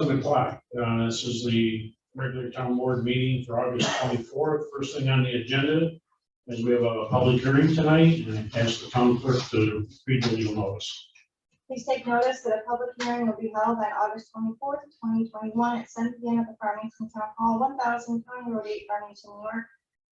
7 o'clock. This is the regular town board meeting for August 24th. First thing on the agenda is we have a public hearing tonight, and I ask the town clerk to read the legal notice. Please take notice that a public hearing will be held on August 24th, 2021 at 7 p.m. at the Farmington Town Hall, 1000 County Road 8, Farmington, New York,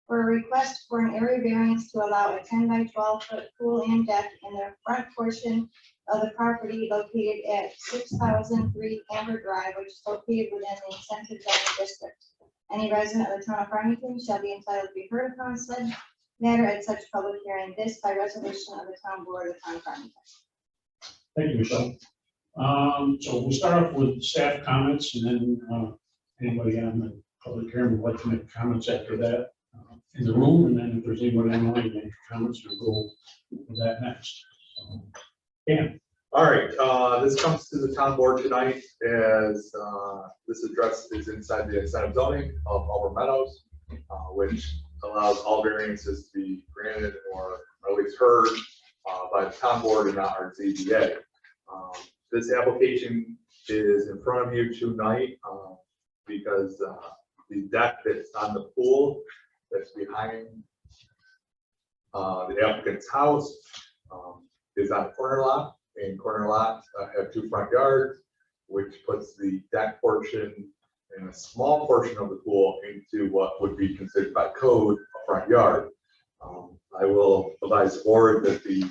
for a request for an area variance to allow a 10 by 12 foot pool and deck in the front portion of the property located at 6003 Amber Drive, which is located within the incentive zoning district. Any resident of the town of Farmington shall be entitled to be heard upon said matter at such public hearing, this by resolution of the town board of the town of Farmington. Thank you, Michelle. So we'll start off with staff comments, and then anybody on the public hearing would like to make comments after that in the room, and then if there's anybody online make comments, we'll go with that next. So, yeah. All right, this comes to the town board tonight as this address is inside the incentive zoning of Auburn Meadows, which allows all variances to be granted or at least heard by the town board and not our ZBA. This application is in front of you tonight because the deck that's on the pool that's behind the applicant's house is on a corner lot, and corner lots have 2 front yards, which puts the deck portion and a small portion of the pool into what would be considered by code a front yard. I will advise the board that the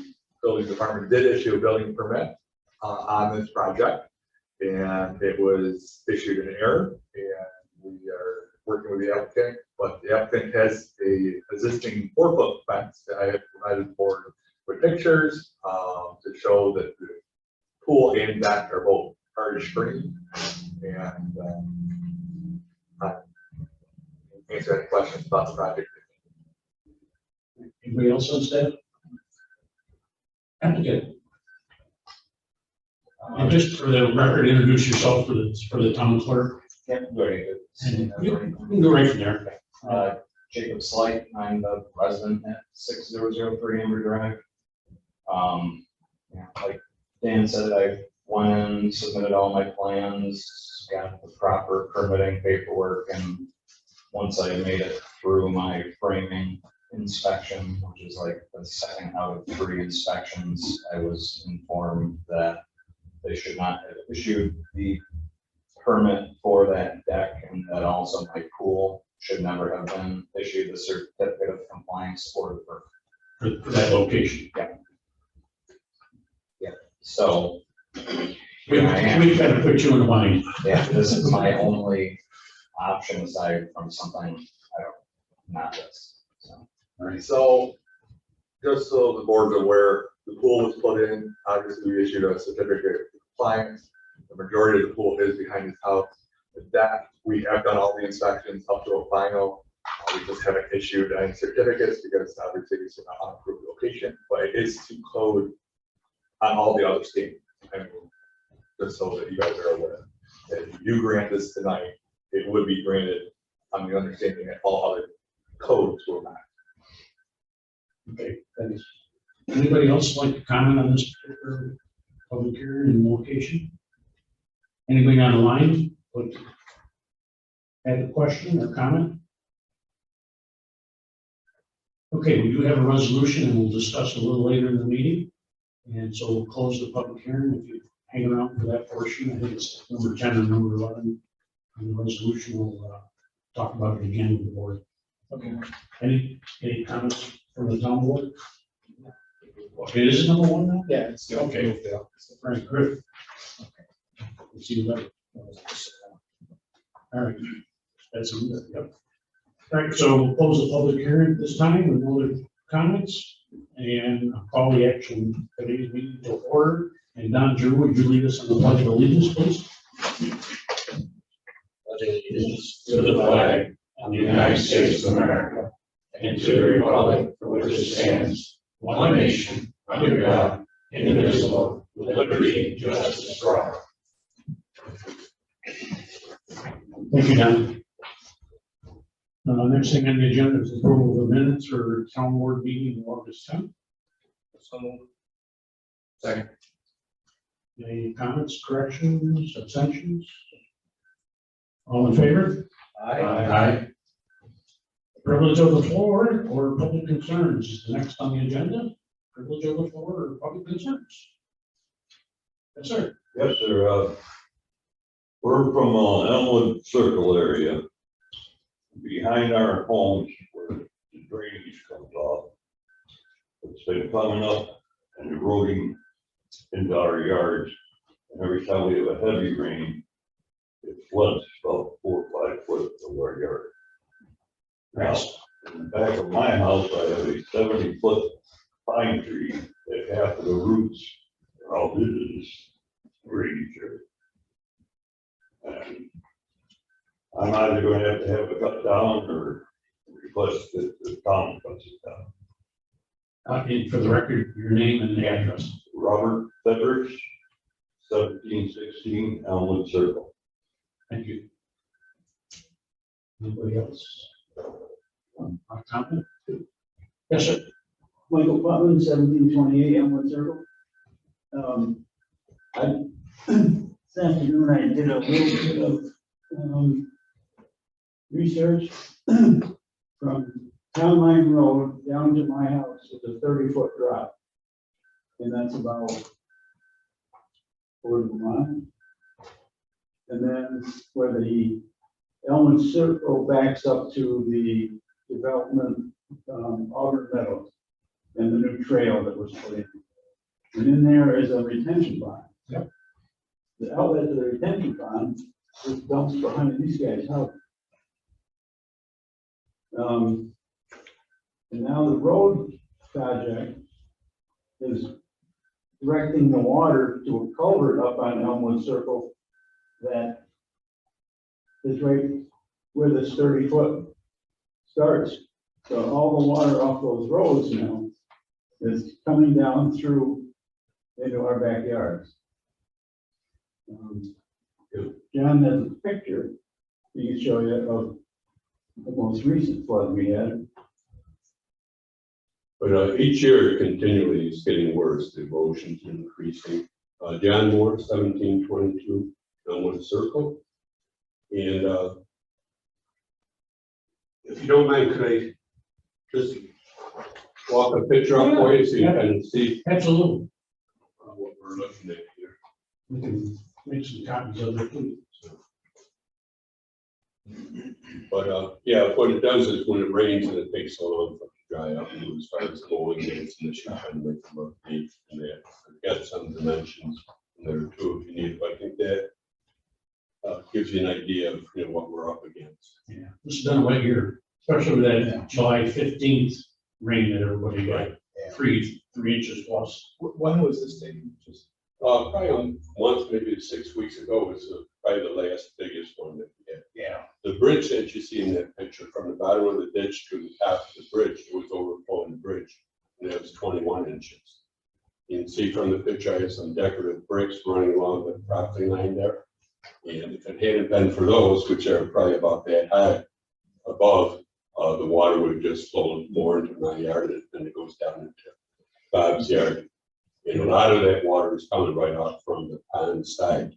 building department did issue a building permit on this project, and it was issued in error, and we are working with the applicant, but the applicant has a existing 4-foot fence that I have provided the board with pictures to show that the pool and deck are both hard screened, and answer any questions about the project. Anybody else on staff? Applicant. And just for the record, introduce yourself for the town clerk. Yeah, very good. And you can go right from there. Jacob Slight, I'm the resident at 6003 Amber Drive. Yeah, like Dan said, I went in, submitted all my plans, got the proper permitting paperwork, and once I made it through my framing inspection, which is like the second out of 3 inspections, I was informed that they should not have issued the permit for that deck, and that also my pool should never have been issued the certificate of compliance for that location. Yeah. Yeah. So We kind of put you in a bind. yeah, this is my only option aside from something not this. So. All right, so just so the board's aware, the pool was put in, obviously we issued a certificate of compliance. The majority of the pool is behind his house. The deck, we have done all the inspections up to a final. We just haven't issued any certificates because obviously it's an unapproved location, but it is to code on all the other statements. I mean, just so that you guys are aware that if you do grant this tonight, it would be granted on the understanding that all other codes will not. Okay, thanks. Anybody else like to comment on this particular public hearing and location? Anybody on the line like to have a question or comment? Okay, we do have a resolution, and we'll discuss a little later in the meeting. And so we'll close the public hearing. If you hang around for that portion, I think it's number 10 and number 11 on the resolution. We'll talk about it again with the board. Okay. Any comments from the town board? Okay, this is number 1 now? Yeah, it's okay. All right, Griff. Okay. Let's see that. All right. That's a good. Yep. All right, so we'll close the public hearing at this time with no other comments, and I'll call the action today's meeting to order. And Don Drew, would you lead us on the pledge of allegiance, please? Pledge allegiance to the flag of the United States of America and to the republic for which it stands, one nation, under God, indivisible, with liberty and justice for all. Thank you, Don. Next thing on the agenda is approval of the minutes for town board meeting August 10th. So moved. Second. Any comments, corrections, abstentions? All in favor? Aye. Privilege of the floor or public concerns is the next on the agenda. Privilege of the floor or public concerns? Yes, sir. Yes, sir. We're from Elmwood Circle area. Behind our homes where the drainage comes off. It's been coming up and eroding into our yards. And every time we have a heavy rain, it floods about 4 or 5 foot of our yard. Now, in the back of my house, I have a 70-foot pine tree that half of the roots are all into this drainage area. And I'm either going to have it cut down or request that the town cuts it down. And for the record, your name and the address. Robert Fetters, 1716 Elmwood Circle. Thank you. Anybody else? Comment? Yes, sir. Michael Putman, 1728 Elmwood Circle. This afternoon I did a little bit of research from Town Line Road down to my house with a 30-foot drop. And that's about 4 miles. And then where the Elmwood Circle backs up to the development, Auburn Meadows, and the new trail that was put in. And in there is a retention pond. Yep. The outlet to the retention pond just dumps behind these guys' house. And now the road project is directing the water to a culvert up on Elmwood Circle that is right where this 30-foot starts. So all the water off those roads now is coming down through into our backyards. If John has a picture, he can show you of the most recent flood we had. But each year continually is getting worse, the erosion's increasing. John Moore, 1722 Elmwood Circle. And if you don't mind, could I just walk a picture up for you so you can see Absolutely. what we're looking at here? We can make some copies of it, please. But yeah, what it does is when it rains and it takes so long for it to dry up, and it starts going, and it's in the shop and make them look neat. And I've got some dimensions in there too if you need, but I think that gives you an idea of what we're up against. Yeah, this has been a wet year, especially with that July 15th rain that everybody got. Three inches plus. When was this taken? Just Probably a month, maybe 6 weeks ago was probably the last biggest one that we had. yeah. The bridge that you see in that picture, from the bottom of the ditch to the top of the bridge, it was overflowing the bridge, and it was 21 inches. You can see from the picture, I have some decorative bricks running along the property line there. And if it hadn't been for those, which are probably about that high above, the water would have just flowed more into my yard and it goes down into Bob's yard. And a lot of that water is coming right off from the pond side,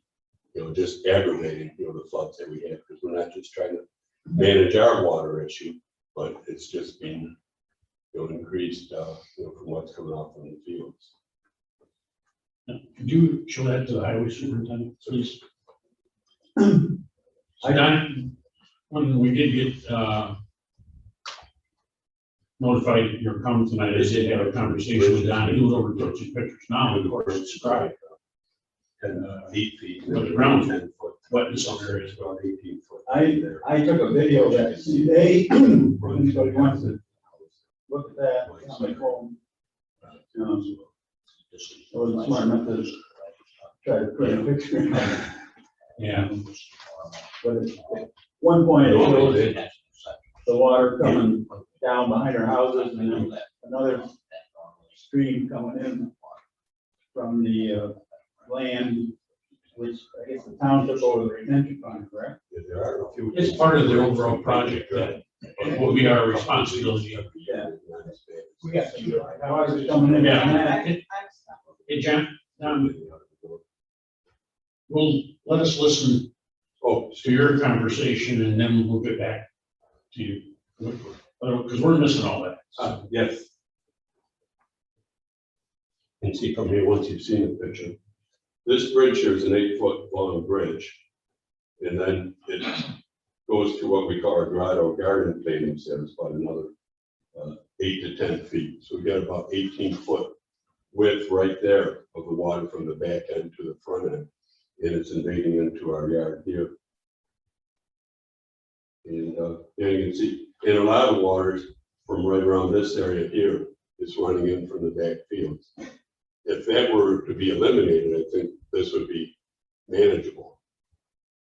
just aggravating, the floods that we have, because we're not just trying to manage our water issue, but it's just been, increased, from what's coming off from the fields. Could you show that to the highway superintendent, please? Don, when we did get notified that you're coming tonight, I did have a conversation with Don. He was over to his pictures now, of course, it's dry. And 8 feet. But the ground 10 foot. wet in some areas. About 18 foot. I took a video of that today. Anybody wants to look at that on my phone? I wasn't smart enough to try to put a picture. Yeah. But at one point it shows the water coming down behind our houses and then another stream coming in from the land, which I guess the town took over the retention pond, correct? Yeah, there are a few. It's part of their overall project that will be our responsibility. Yeah. We got Water's coming in. Yeah. Hey, John, well, let us listen Oh, to your conversation, and then we'll get back to you. Because we're missing all that. yes. And see from here, once you've seen the picture, this bridge here is an 8-foot long bridge. And then it goes to what we call our grotto garden paving there. It's about another 8 to 10 feet. So we got about 18-foot width right there of the water from the back end to the front end. And it's invading into our yard here. And there you can see, and a lot of waters from right around this area here is running in from the back fields. If that were to be eliminated, I think this would be manageable.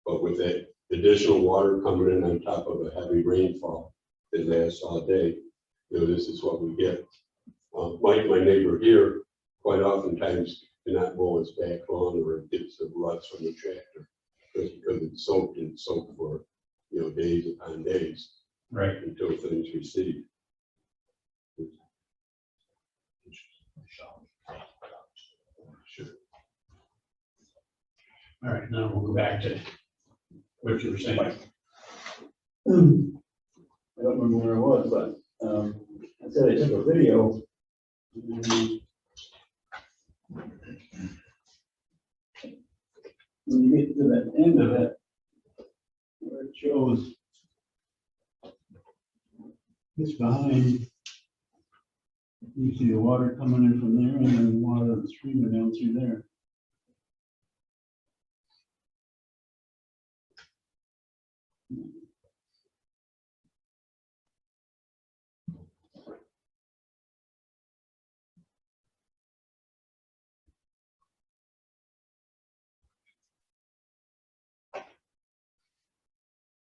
But with that additional water coming in on top of a heavy rainfall that lasts all day, this is what we get. Mike, my neighbor here, quite oftentimes cannot mow his back lawn or it gets the ruts from the tractor just because it's soaked and soaked for days upon days. Right. Until things recede. Sure. All right, now we'll go back to what you were saying. I don't remember where I was, but I said I took a video. When you get to the end of it, where it shows this behind, you see the water coming in from there and then the water that's streaming down through there.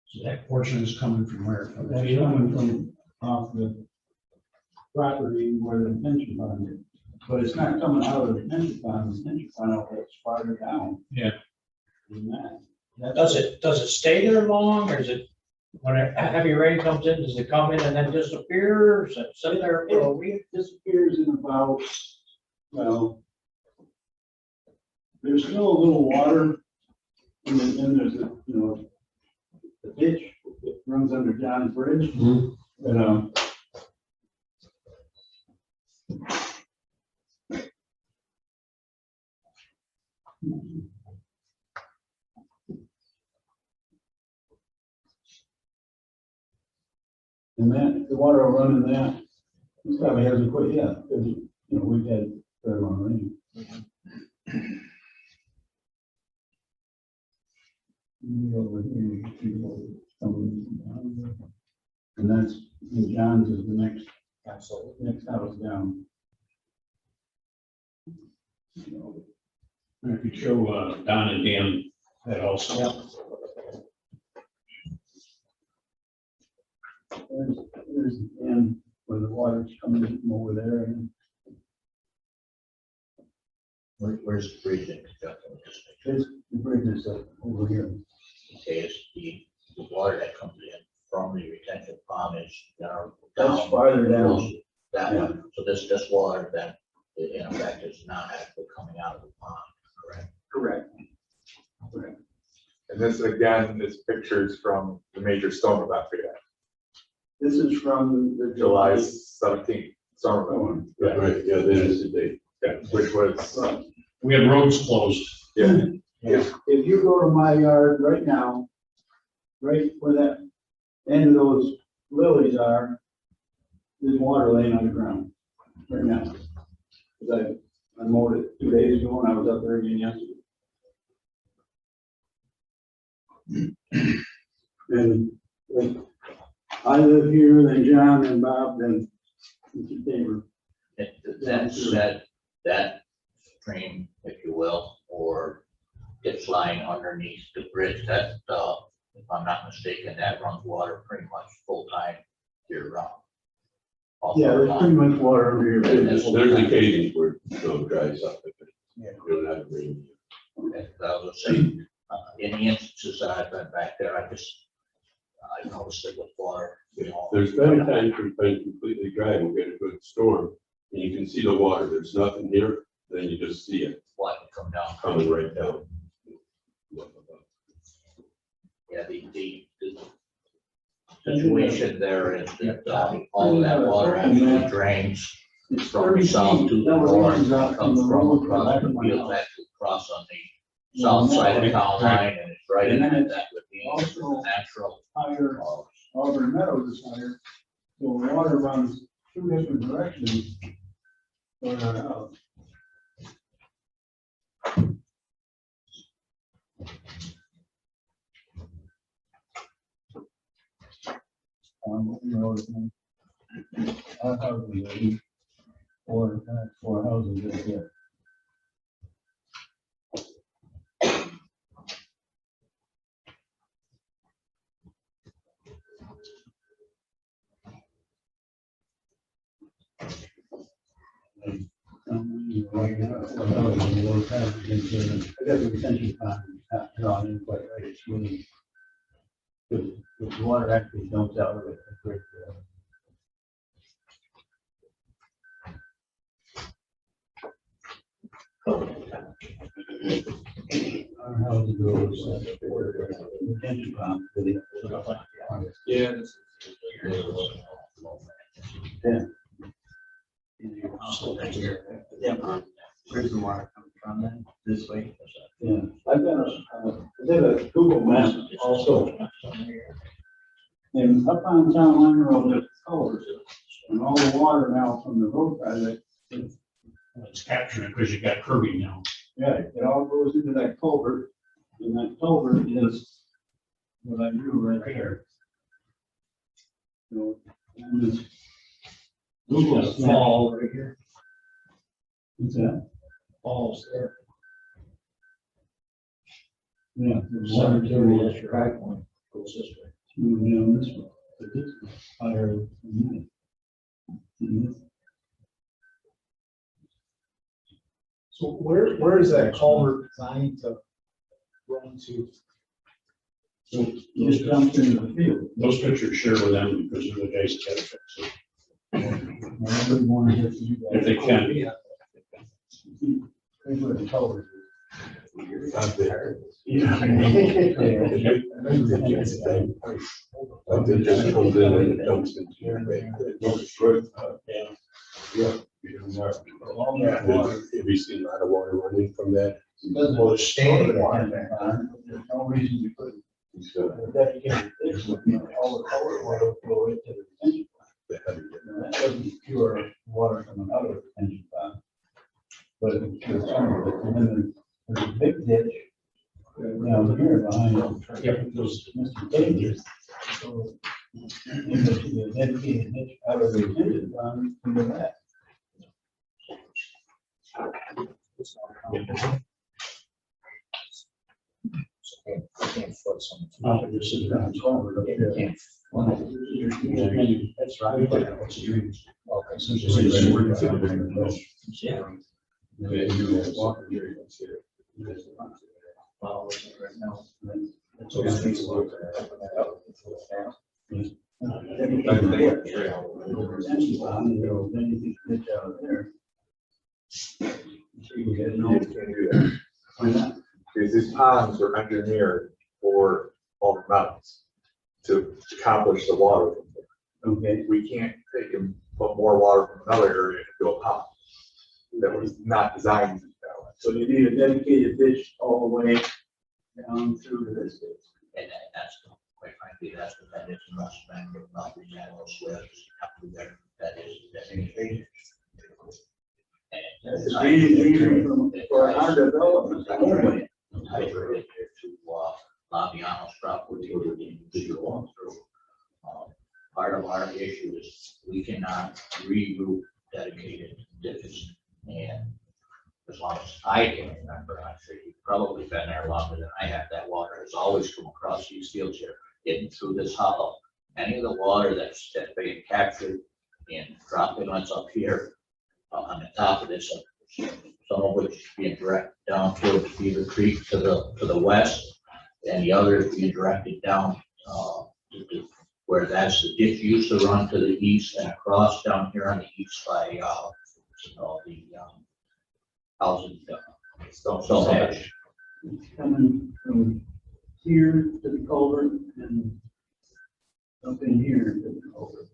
So that portion is coming from where? From the That's field? coming from off the property where the pension fund is. But it's not coming out of the pension fund out there, it's farther down. Yeah. Than that. Does it stay there long, or is it, when a heavy rain comes in, does it come in and then disappear, or is it sit there for a week? It disappears in about, well, there's still a little water, and then there's a, the ditch that runs under John's Bridge. Mhm. But, and that, the water will run in that, this probably hasn't quit yet, because, we've had fair amount of rain. Over here, you can see and that's, and John's is the next house down. And if you show Don and Dan that also. There's the end where the water's coming from over there, and Where's the bridge in conjunction with this picture? there's the bridge is over here. Okay, it's the water that comes in from the retention pond is down. That's farther down. That Yeah. one, so this water then, in effect, is not actually coming out of the pond, correct? Correct. And this again, this pictures from the major storm event we had, This is from the July 17th storm event. Yeah, right, yeah, that is the date. Yeah, which was, We had roads closed. yeah, If you go to my yard right now, right where that end of those lilies are, there's water laying on the ground right now. 'Cause I mowed it 2 days ago and I was up there again yesterday. And I live here, then John, then Bob, then Mr. Tabor. That stream, if you will, or ditch line underneath the bridge, that, if I'm not mistaken, that runs water pretty much full time year round. All Yeah, summer there's long. pretty much water under here. There's occasions where it dries up. Yeah. We're not rain. Okay, I was just saying, in the instances that I've been back there, I noticed it with water, There's been times we've been completely dry and we get a good storm and you can see the water. There's nothing here, then you just see it What come down. coming right down. Yeah, the situation there is that all of that water actually drains It's from 30 the south feet to the north, elevations out and from comes the from road to the across back the of my field, house. actually cross on the south side of town line, and it's right in that would be Also natural. higher, Auburn Meadows is higher, so the water runs two different directions. Going on out. Our house is four houses right there. I got the retention pond drawn in quite right, it's really, the water actually dumps out of it. It's right there. Our house goes, retention pond. Yeah. Yeah. Where's the water coming from then? This way? Yeah, I've got I did a Google map also. And up on Town Line Road, there's culverts, and all the water now from the road project, It's capturing because you got curbing now. yeah, it all goes into that culvert, and that culvert is what I drew right there. So, and this Google Got a snap, fall right here, what's that? falls there. Yeah. the water Cemetery, that's your high point, goes this way. moving down this way, but this is higher than that. And this- So where is that culvert designed to run to? So it just dumps into the field. Those pictures share with them because they're the guys that gotta fix it. I really want to hear from you guys. If they can. Here's where the culvert is. It just comes in and it dumps into your bank. All that water. Have you seen a lot of water running from that? Doesn't stand on, there's no reason you couldn't. Dedicated this would be all the culvert water flow into the retention pond. Now, that doesn't cure water coming out of the retention pond. But it cures some of it, and then there's a big ditch down here behind it. Yep. Those Mr. Davis. So, the dedicated ditch out of the retention pond into that. This is around culvert up there. That's right. Yeah. Because these ponds were engineered for all the mountains to accomplish the water. Okay. We can't take and put more water from another area into a pond. That was not designed that way. So you need a dedicated ditch all the way down through to this ditch. And that's, quite frankly, that's what that is, not spending about the general swales, up to there, that is. It's a reason for our development. I heard it to Laviano's property or the individual walk through. Part of our issue is we cannot reroute dedicated ditches. And as long as I can remember, I'm sure you've probably been there longer than I have, that water has always come across these fields here, getting through this hollow. Any of the water that's being captured and drop inlets up here on the top of this, some of which is being directed down towards Beaver Creek to the west, and the other is being directed down to where that's the ditch used to run to the east and across down here on the east by the housing, Stone Hedge. Coming from here to the culvert and up in here to the culvert.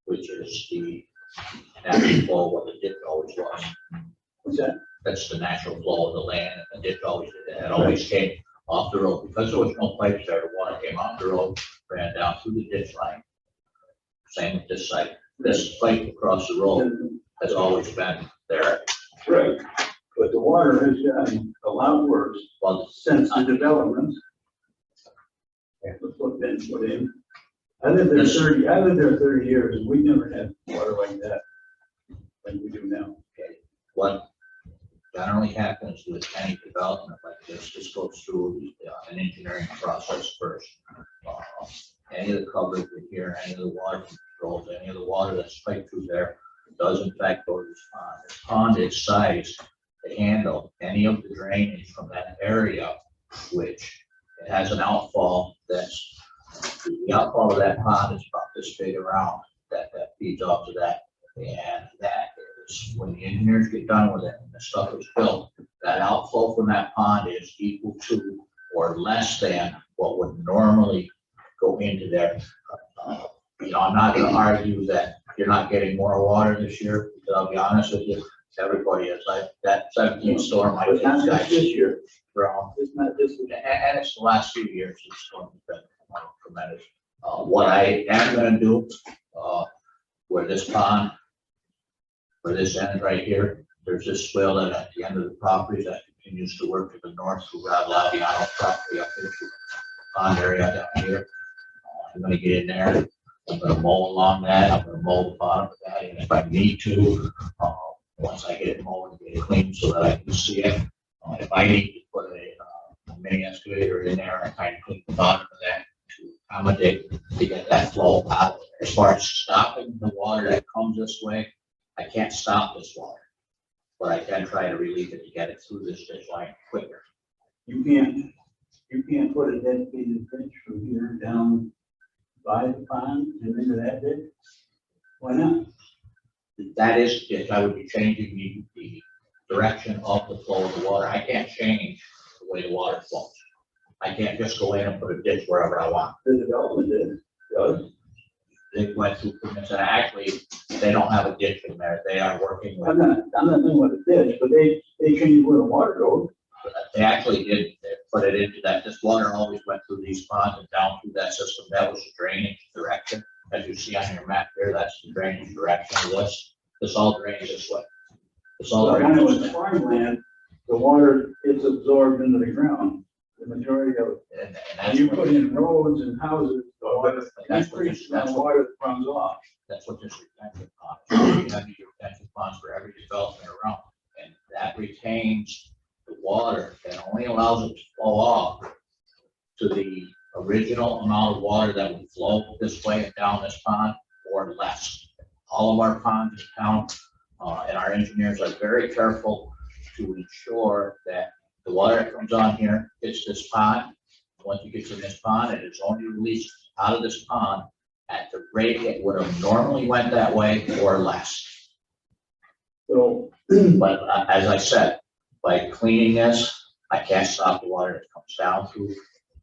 Which is the natural flow, what the ditch always was. What's that? That's the natural flow of the land, and the ditch always did that. It always came off the road, because there was no pipes there, the water came off the road, ran down through the ditch line. Same with this site, this pipe across the road has always been there. Right, but the water has gotten a lot worse Well, since the development. That's what's been put in. I lived there 30 years, and we never had water like that, like we do now. what generally happens with any development like this goes through an engineering process first. Any of the coverage in here, any of the water controls, any of the water that's piped through there does in fact go to this pond. This pond is sized to handle any of the drainage from that area, which it has an outfall that's, the outfall of that pond is about this big around, that feeds off to that. And that is, when the engineers get done with it and the stuff is built, that outflow from that pond is equal to or less than what would normally go into there. You know, I'm not gonna argue that you're not getting more water this year, because I'll be honest with you, everybody is like, that 17th storm, I But not think, just guys, this year, from, it's not this year. and it's the last few years, it's storm has been tremendous. What I am gonna do, where this pond, where this ends right here, there's this swale that at the end of the property that continues to work to the north through Laviano property up here, through the pond area down here. I'm gonna get in there, I'm gonna mow along that, I'm gonna mow the bottom of that, and if I need to, once I get it mowed and get it clean so that I can see it, if I need to put a mini excavator in there and kind of clean the bottom of that to accommodate, to get that flow out. As far as stopping the water that comes this way, I can't stop this water, but I can try to relieve it to get it through this ditch line quicker. You can't put a dedicated ditch from here down by the pond and into that ditch? Why not? That is, if I would be changing the direction of the flow of the water, I can't change the way the water flows. I can't just go in and put a ditch wherever I want. The development does. They went through permits, and actually, they don't have a ditch in there, they are working with, I'm not saying what it is, but they changed where the water goes. they actually did, they put it into that, this water always went through these ponds and down through that system, that was the drainage direction. As you see on your map here, that's the drainage direction of this, this all drains this way. This all When it drains was this way. farmland, the water is absorbed into the ground, the majority of it. And And that's you what- put in roads and houses, the water, That's what increase the water that runs off. That's what this retention pond is. You have these retention ponds for every development around, and that retains the water that only allows it to flow off to the original amount of water that would flow this way and down this pond or less. All of our ponds in town, and our engineers are very careful to ensure that the water that comes on here hits this pond. Once it gets in this pond, it is only released out of this pond at the rate it would have normally went that way or less. So, But as I said, by cleaning this, I can't stop the water that comes down through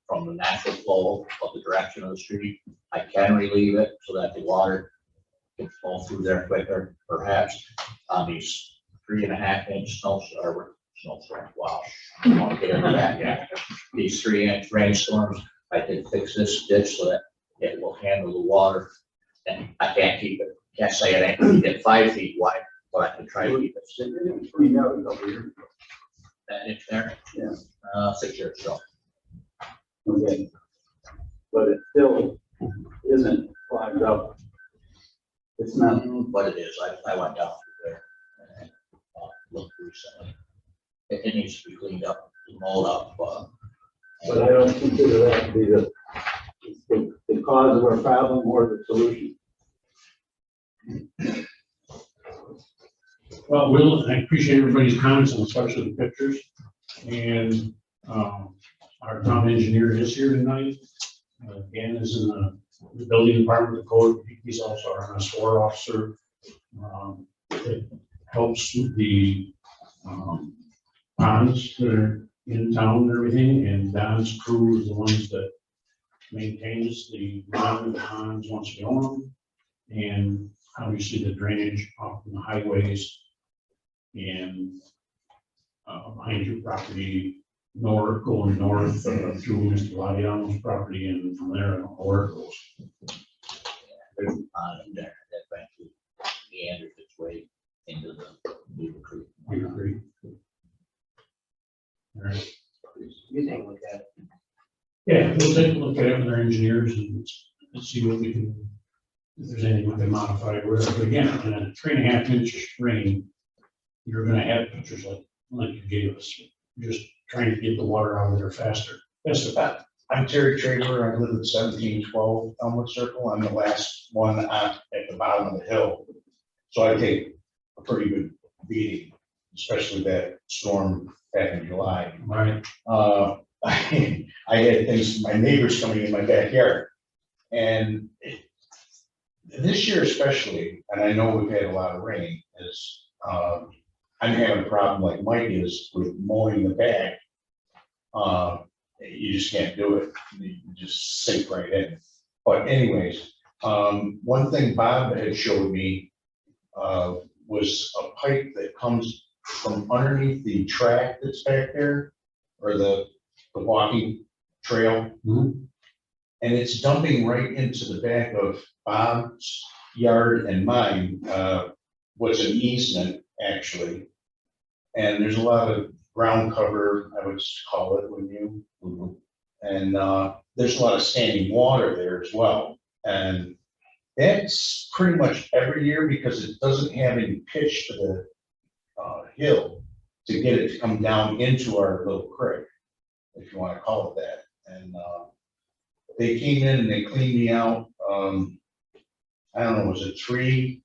from the natural flow of the direction of the street. I can relieve it so that the water can flow through there quicker, perhaps on these 3.5-inch snowstorms. Wow, I don't want to get into that yet. These 3-inch rainstorms, I can fix this ditch so that it will handle the water. And I can't keep it, can't say it ain't gonna get 5 feet wide, but I can try to keep it it's cleaned out a couple years ago. that inch there. Yeah. 6 years ago. Okay. But it still isn't clogged up. It's not, But it is, I went down through there and looked recently. It needs to be cleaned up, mowed up, but I don't consider that to be the cause of our problem or the solution. Well, Will, I appreciate everybody's comments and especially the pictures. And our town engineer is here tonight. Dan is in the building department, the code, he's also our MS4 officer. It helps with the ponds that are in town and everything, and Don's crew is the ones that maintains the ponds once we own them. And obviously the drainage off the highways and behind your property, going north through Mr. Ladiano's property, and from there, I don't know where it goes. There's a pond in there that eventually meanders its way into the Beaver Creek. Beaver Creek. All right. You take a look at it. Yeah, we'll take a look at it with our engineers and see what we can, if there's anything we can modify or whatever. But again, in a 3.5 inch rain, you're gonna have pictures like you gave us, just trying to get the water out of there faster. That's the fact. I'm Terry Traver. I live at 1712 Elmwood Circle. I'm the last one at the bottom of the hill. So I take a pretty good beating, especially that storm back in July. Right. I had things, my neighbors coming in my backyard. And this year especially, and I know we've had a lot of rain, is I'm having a problem like Mike is with mowing the back. You just can't do it. You just sink right in. But anyways, one thing Bob had showed me was a pipe that comes from underneath the track that's back there, or the walking trail. Mhm. And it's dumping right into the back of Bob's yard and mine, what's an easement, actually. And there's a lot of ground cover, I would call it, wouldn't you? And there's a lot of standing water there as well. And that's pretty much every year because it doesn't have any pitch to the hill to get it to come down into our little creek, if you want to call it that. And they came in and they cleaned me out. I don't know, was it 3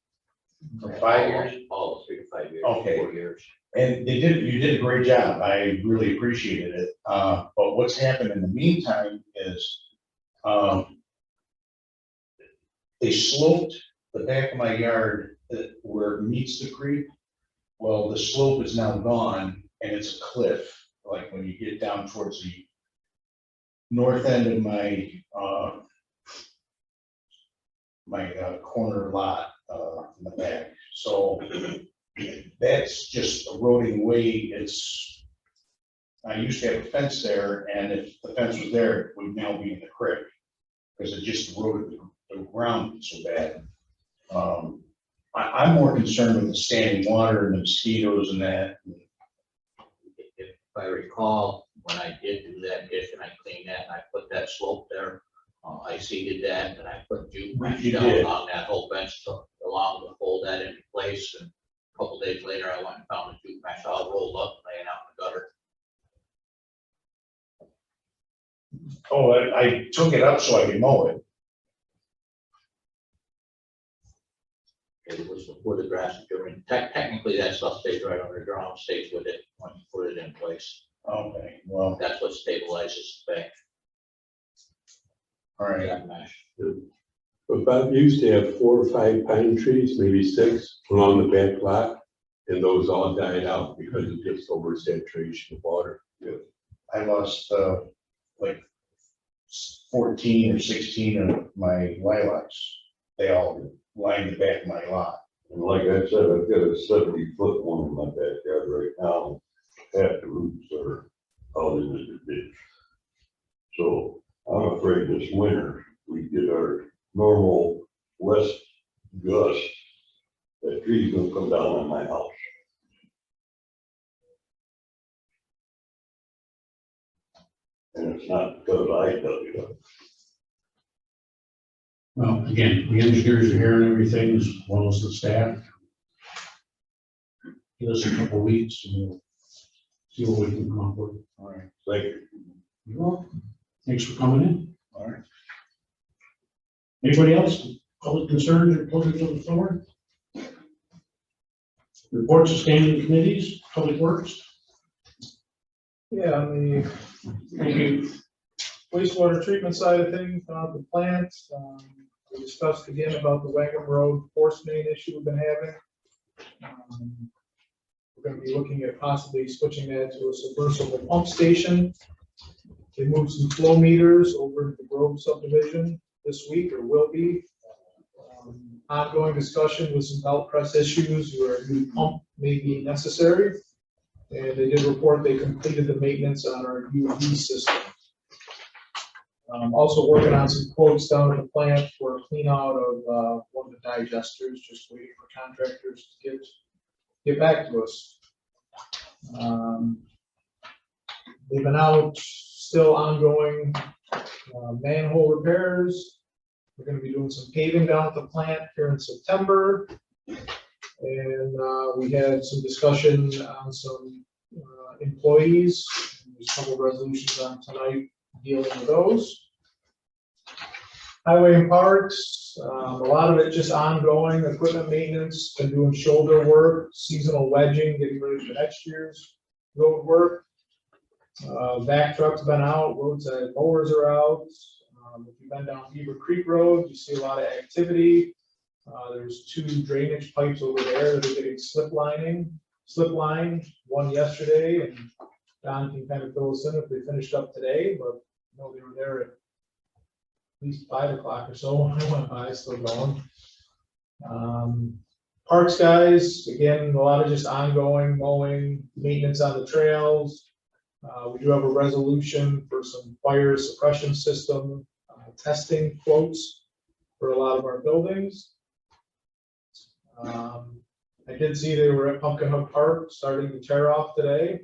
or 5 years? All 3 to 5 years. Okay. 4 years. And you did a great job. I really appreciated it. But what's happened in the meantime is they sloped the back of my yard where it meets the creek. Well, the slope is now gone and it's a cliff. Like when you get down towards the north end of my corner lot in the back. So that's just eroding away. I used to have a fence there, and if the fence was there, it would now be in the creek because it just eroded the ground so bad. I'm more concerned with the standing water and the mosquitoes and that. If I recall, when I did do that addition, I cleaned that and I put that slope there. I seeded that and I put jute mesh You down did. along that whole fence along to hold that into place. And a couple days later, I went and found the jute mesh all rolled up, laying out in the gutter. Oh, I took it up so I could mow it. It was before the grass was growing. Technically, that stuff stays right underground, stays with it when you put it in place. Okay, well, That's what stabilizes the bank. all right. That mesh. But Bob used to have 4 or 5 pine trees, maybe 6, along the back lot, and those all died out because of just oversaturation of water. I lost like 14 or 16 of my lilacs. They all lined the back of my lot. And like I said, I've got a 70-foot one in my backyard right now. Half the roots are out into the ditch. So I'm afraid this winter, we get our normal west gust, that tree's gonna come down on my house. And it's not because I dug it up. Well, again, the engineers are here and everything, as well as the staff. Give us a couple of weeks and we'll see what we can come up with. All right, Thank you. You're welcome. Thanks for coming in. all right. Anybody else? Public concerns or pleasure to the floor? Reports of standing committees, Public Works. Yeah, on the Thank you. wastewater treatment side of things, on the plant, we discussed again about the Wangham Road force main issue we've been having. We're gonna be looking at possibly switching that to a submersible pump station. They moved some flow meters over to the Grove subdivision this week, or will be. Ongoing discussion with some belt press issues where a new pump may be necessary. And they did report they completed the maintenance on our UV system. Also working on some quotes down at the plant for a clean out of one of the digesters, just waiting for contractors to get back to us. They've been out, still ongoing manhole repairs. We're gonna be doing some paving down at the plant here in September. And we had some discussion on some employees. There's a couple of resolutions on tonight dealing with those. Highway and parks, a lot of it just ongoing equipment maintenance, been doing shoulder work, seasonal wedging, getting ready for next year's road work. Back truck's been out, roadside mowers are out. If you've been down Beaver Creek Road, you see a lot of activity. There's 2 drainage pipes over there that are getting slip lined, one yesterday, and Don can kind of fill us in if they finished up today, but I know they were there at least 5 o'clock or so when I went by, still going. Parks guys, again, a lot of just ongoing mowing, maintenance on the trails. We do have a resolution for some fire suppression system testing quotes for a lot of our buildings. I did see they were at Pumpkin Hook Park starting to tear off today.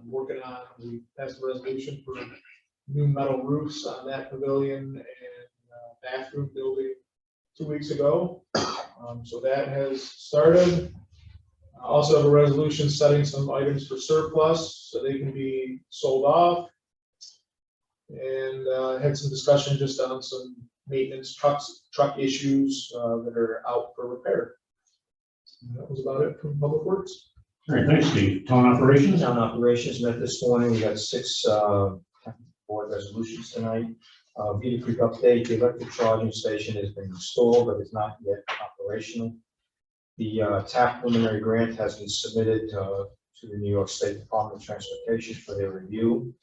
Working on, we passed a resolution for new metal roofs on that pavilion and bathroom building 2 weeks ago. So that has started. I also have a resolution setting some items for surplus so they can be sold off. And had some discussion just on some maintenance truck issues that are out for repair. And that was about it from Public Works. All right, thanks, Steve. Town operations? Town operations met this morning. We got 6 board resolutions tonight. Beaver Creek update, the electric charging station has been installed, but is not yet operational. The TAP preliminary grant has been submitted to the New York State Department of Transportation for their review.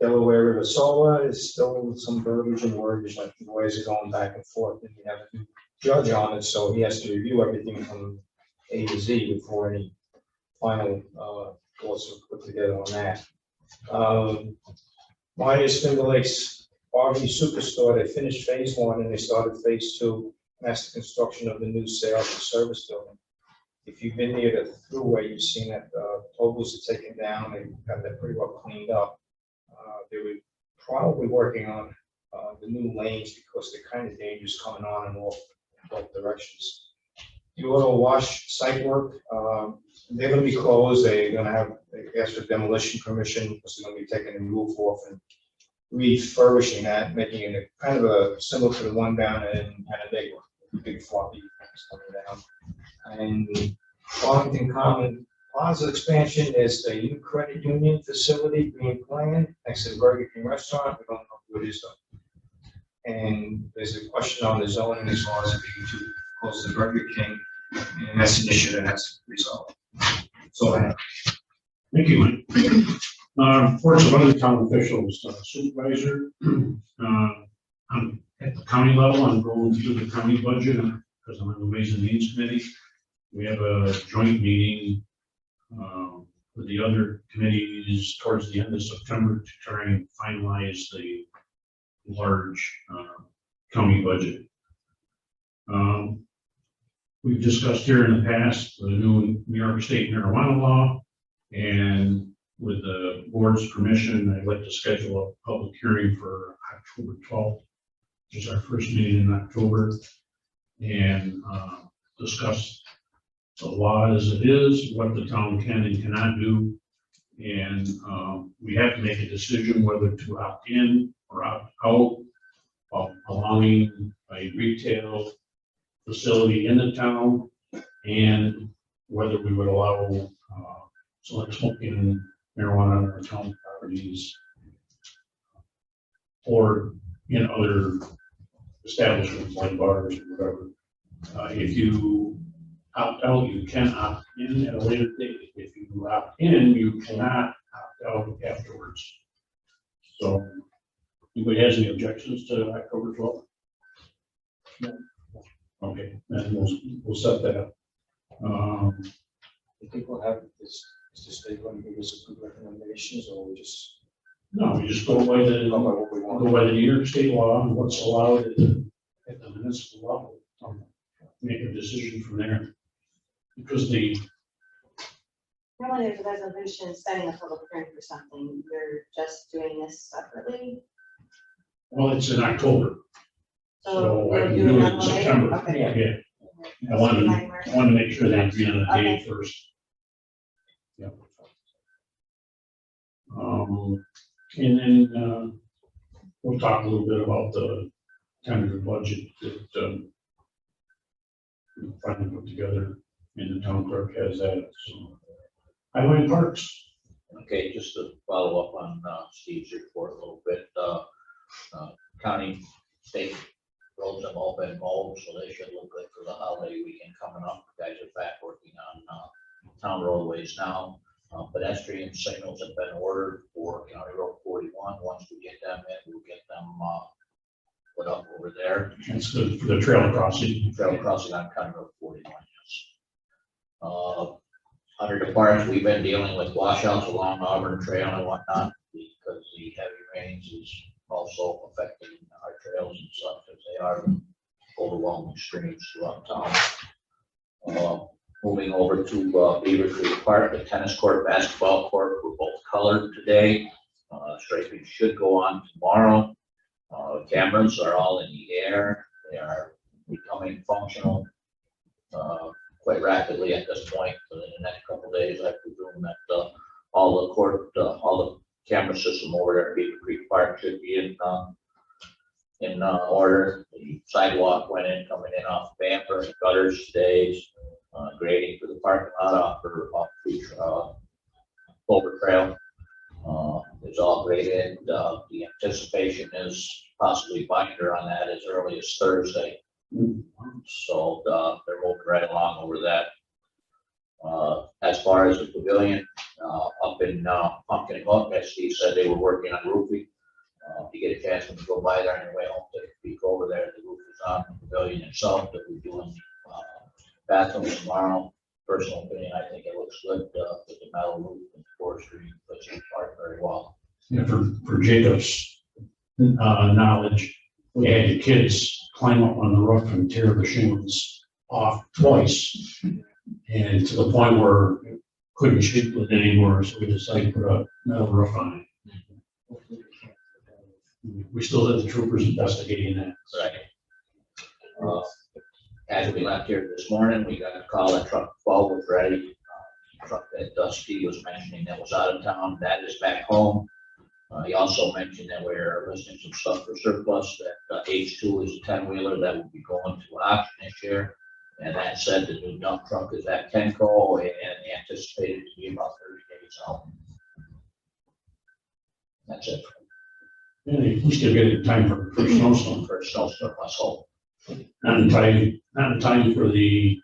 Delaware River Solar is still some verbiage and wordage, like the ways are going back and forth, and we have a new judge on it, so he has to review everything from A to Z before any final thoughts are put together on that. Minus Finger Lakes RV Superstore, they finished phase 1 and they started phase 2. That's the construction of the new sales and service building. If you've been near the thruway, you've seen that toggles are taken down. They've got that pretty well cleaned up. They were probably working on the new lanes because they're kind of dangerous coming on and off in both directions. The auto wash site work, they're going to be closed. They're going to have, they asked for demolition permission because they're going to be taking the roof off and refurbishing that, making it a kind of a similar to the one down in Hannibal, big floppy coming down. And Farmington Commons Plaza expansion is a new credit union facility being planned next to the Burger King restaurant. We don't know who it is though. And there's a question on the zoning as far as being too close to Burger King, and that's an issue that has to be resolved. So I have. Thank you, Mike. Reports of other town officials, supervisor, at the county level, I'm going through the county budget because I'm on the Ways and Means Committee. We have a joint meeting with the other committees towards the end of September to try and finalize the large county budget. We've discussed here in the past the new New York State marijuana law, and with the board's permission, I'd like to schedule a public hearing for October 12th, which is our first meeting in October, and discuss the law as it is, what the town can and cannot do, and we have to make a decision whether to opt in or opt out of allowing a retail facility in the town, and whether we would allow someone smoking marijuana on our town properties or in other establishments like bars or whatever. If you opt out, you can opt in at a later date. If you opt in, you cannot opt out afterwards. So, anybody has any objections to October 12th? No. Okay, then we'll set that up. I think we'll have this, is the state going to give us a good recommendations, or we just No, we just go by the, go by what we want? go by the New York State law and what's allowed at the municipal level. Make a decision from there. Because Normally there's a resolution setting a public hearing for something. You're just doing this separately. well, it's in October, so I you'll can do do it in another one later? September. Okay. Yeah, I wanted to make sure they agree on the date first. Yep. And then, we'll talk a little bit about the tentative budget that, we'll finally put together, and the town clerk has that, so. Highway and Parks, Okay, just to follow up on Steve's report a little bit, county, state roads have all been mowed, so they should look good for the holiday weekend coming up. Guys are back working on town roadways now. Pedestrian signals have been ordered for County Road 41. Once we get them in, we'll get them put up over there. that's good for the trail crossing. Trail crossing on County Road 41, yes. Under departments, we've been dealing with washouts along Auburn Trail and whatnot, because the heavy rains is also affecting our trails and such, as they are overwhelming streams throughout town. Moving over to Beaver Creek Park, the tennis court, basketball court were both colored today. Striping should go on tomorrow. Cameras are all in the air. They are becoming functional quite rapidly at this point. So in the next couple of days, I presume that all the camera system over there at Beaver Creek Park should be in order. The sidewalk went in, coming in off Bamper, gutters today, grading for the parking lot off Clover Trail. It's all graded. The anticipation is possibly binder on that as early as Thursday. So they're moving right along over that. As far as the pavilion up in Pumpkin Hook, as Steve said, they were working on roofing. If you get a chance when you go by there on your way home, take a peek over there. The roof is on the pavilion itself. That we're doing bathrooms tomorrow. Personal opinion, I think it looks good with the metal roof and forestry, puts the park very well. Yeah, for Jacob's knowledge, we had the kids climb up on the roof and tear the shingles off twice. And to the point where it couldn't shoot with it anymore, so we decided to put a metal roof on it. We still have the troopers investigating that. Right. As we left here this morning, we got a call that truck 12 was ready. Truck that Steve was mentioning that was out of town, that is back home. He also mentioned that we're listing some stuff for surplus, that H2 is a 10-wheeler that will be going to auction this year. And that said, the new dump truck is at Tenco and anticipated to be about 30 days out. That's it. Yeah, we still get it in time for snowstorm. For snowstorm, I hope. Not in time for the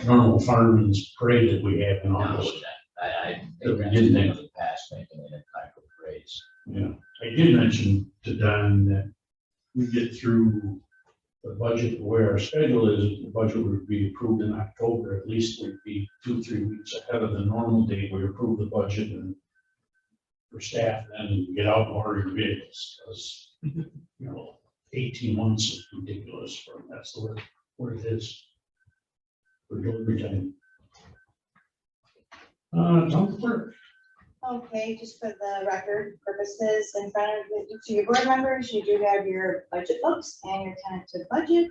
normal fireman's parade that we have in August. I That we think didn't that's think. in the past, making it in time for parades. Yeah, I did mention to Don that we get through the budget, where our schedule is, the budget would be approved in October, at least we'd be 2-3 weeks ahead of the normal date we approve the budget, and for staff, then get out and order your vehicles, because, 18 months is ridiculous for, that's the where it is. For delivery time. Town clerk. Okay, just for the record purposes, in front of each of your board members, you do have your budget books and your tentative budget.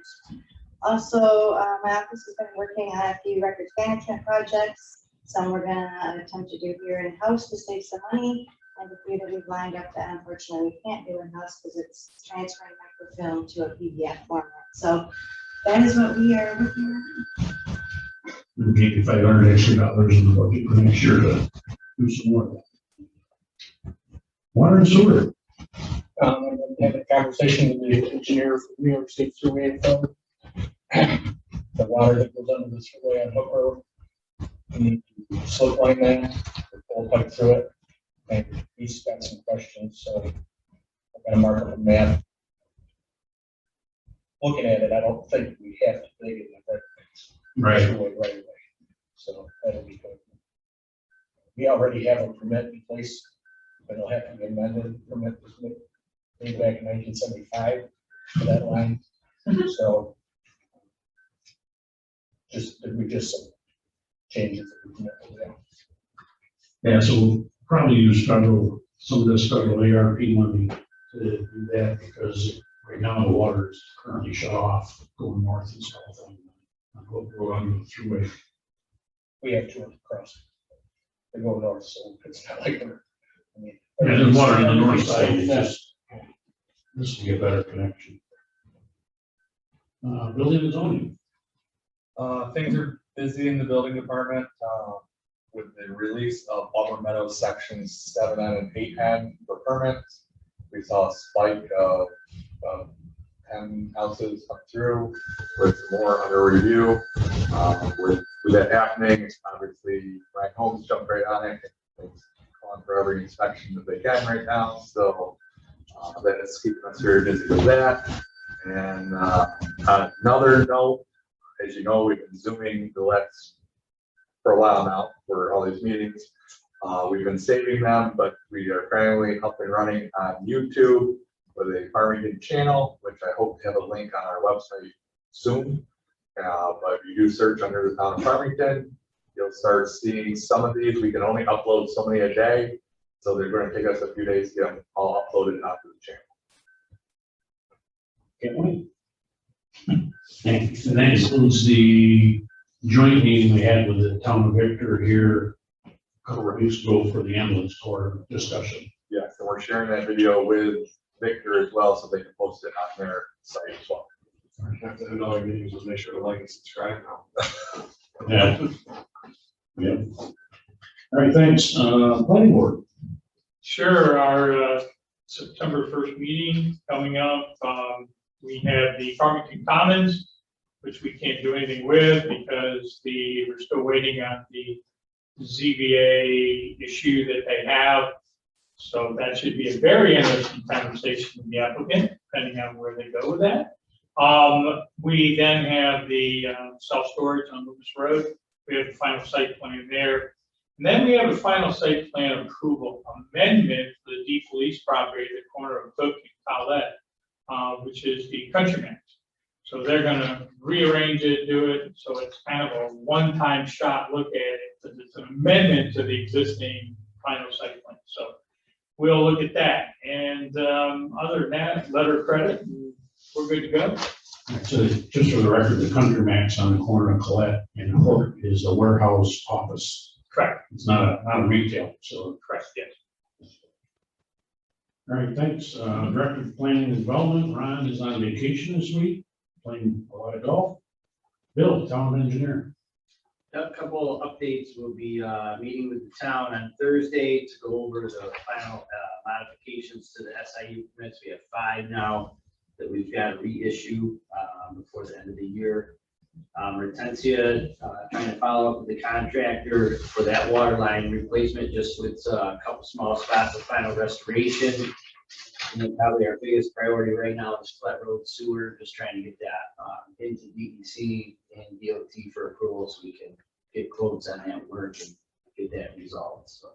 Also, my office has been working on a few records management projects. Some we're gonna attempt to do here in-house to save some money, and a few that we've lined up that unfortunately we can't do in-house because it's transferring microfilm to a PDF format. So that is what we are working on. We'll give you $500 extra in the budget for next year to do some more. Water and sewer. Had a conversation with the engineer from New York State Thruway Fund. the water that goes under the thruway on Hook Road. We slip line that, we'll pipe through it, and he's got some questions, so I'm gonna mark up a map. Looking at it, I don't think we have to dig it in the Right. thruway right away, so that'll be good. We already have a permit in place, but it'll have to be amended. Permit was made back in 1975 for that line, so we just some changes that we can make there. Yeah, so we'll probably use some of this federal ARP money to do that, because right now the water is currently shut off going north and south on Hook Road on the thruway. We have two across. They go north, so it's not like we're, I mean. Yeah, there's water on the north side, it's just, this will be a better connection. Building and zoning. Things are busy in the building department, with the release of Auburn Meadows sections 7N and 8N for permits. We saw a spike of 10 houses come through, with more under review. With that happening, obviously, Ryan Holmes jumped right on it. It's calling for every inspection that they can right now, so that is keeping us very busy with that. And another note, as you know, we've been Zooming the last for a while now for all these meetings. We've been saving them, but we are currently up and running on YouTube with a Farmington channel, which I hope to have a link on our website soon. But if you do search under the town of Farmington, you'll start seeing some of these. We can only upload so many a day, so they're going to take us a few days to get them all uploaded onto the channel. Can't wait. And that includes the joint meeting we had with the town of Victor here a couple of weeks ago for the ambulance corps discussion. Yes, and we're sharing that video with Victor as well, so they can post it on their site as well. Have to end all your meetings, just make sure to like and subscribe now. Yeah. Yeah. All right, thanks. Planning board. Sure, our September 1st meeting coming up. We have the Farmington Commons, which we can't do anything with because we're still waiting on the ZBA issue that they have. So that should be a very interesting conversation with the applicant, depending on where they go with that. We then have the self-storage on Lucas Road. We have the final site plan there. And then we have a final site plan approval amendment for the D Police property at the corner of Cook and Collette, which is the Countryman. So they're gonna rearrange it, do it, so it's kind of a one-time shot look at it, because it's an amendment to the existing final site plan. So we'll look at that. And other than that, letter of credit, we're good to go. So just for the record, the Country Max on the corner of Collette and Hook is a warehouse office. Correct. It's not a retail, so. Correct, yes. All right, thanks. Director of Planning and Development, Ron is on vacation this week, playing a lot of golf. Bill, town engineer. A couple of updates. We'll be meeting with the town on Thursday to go over the final modifications to the SIU permits. We have 5 now that we've got to reissue before the end of the year. Retentia, trying to follow up with the contractor for that water line replacement, just with a couple small spots of final restoration. And then probably our biggest priority right now is Flat Road Sewer, just trying to get that into DEC and DOT for approval so we can get quotes on that work and get that resolved. So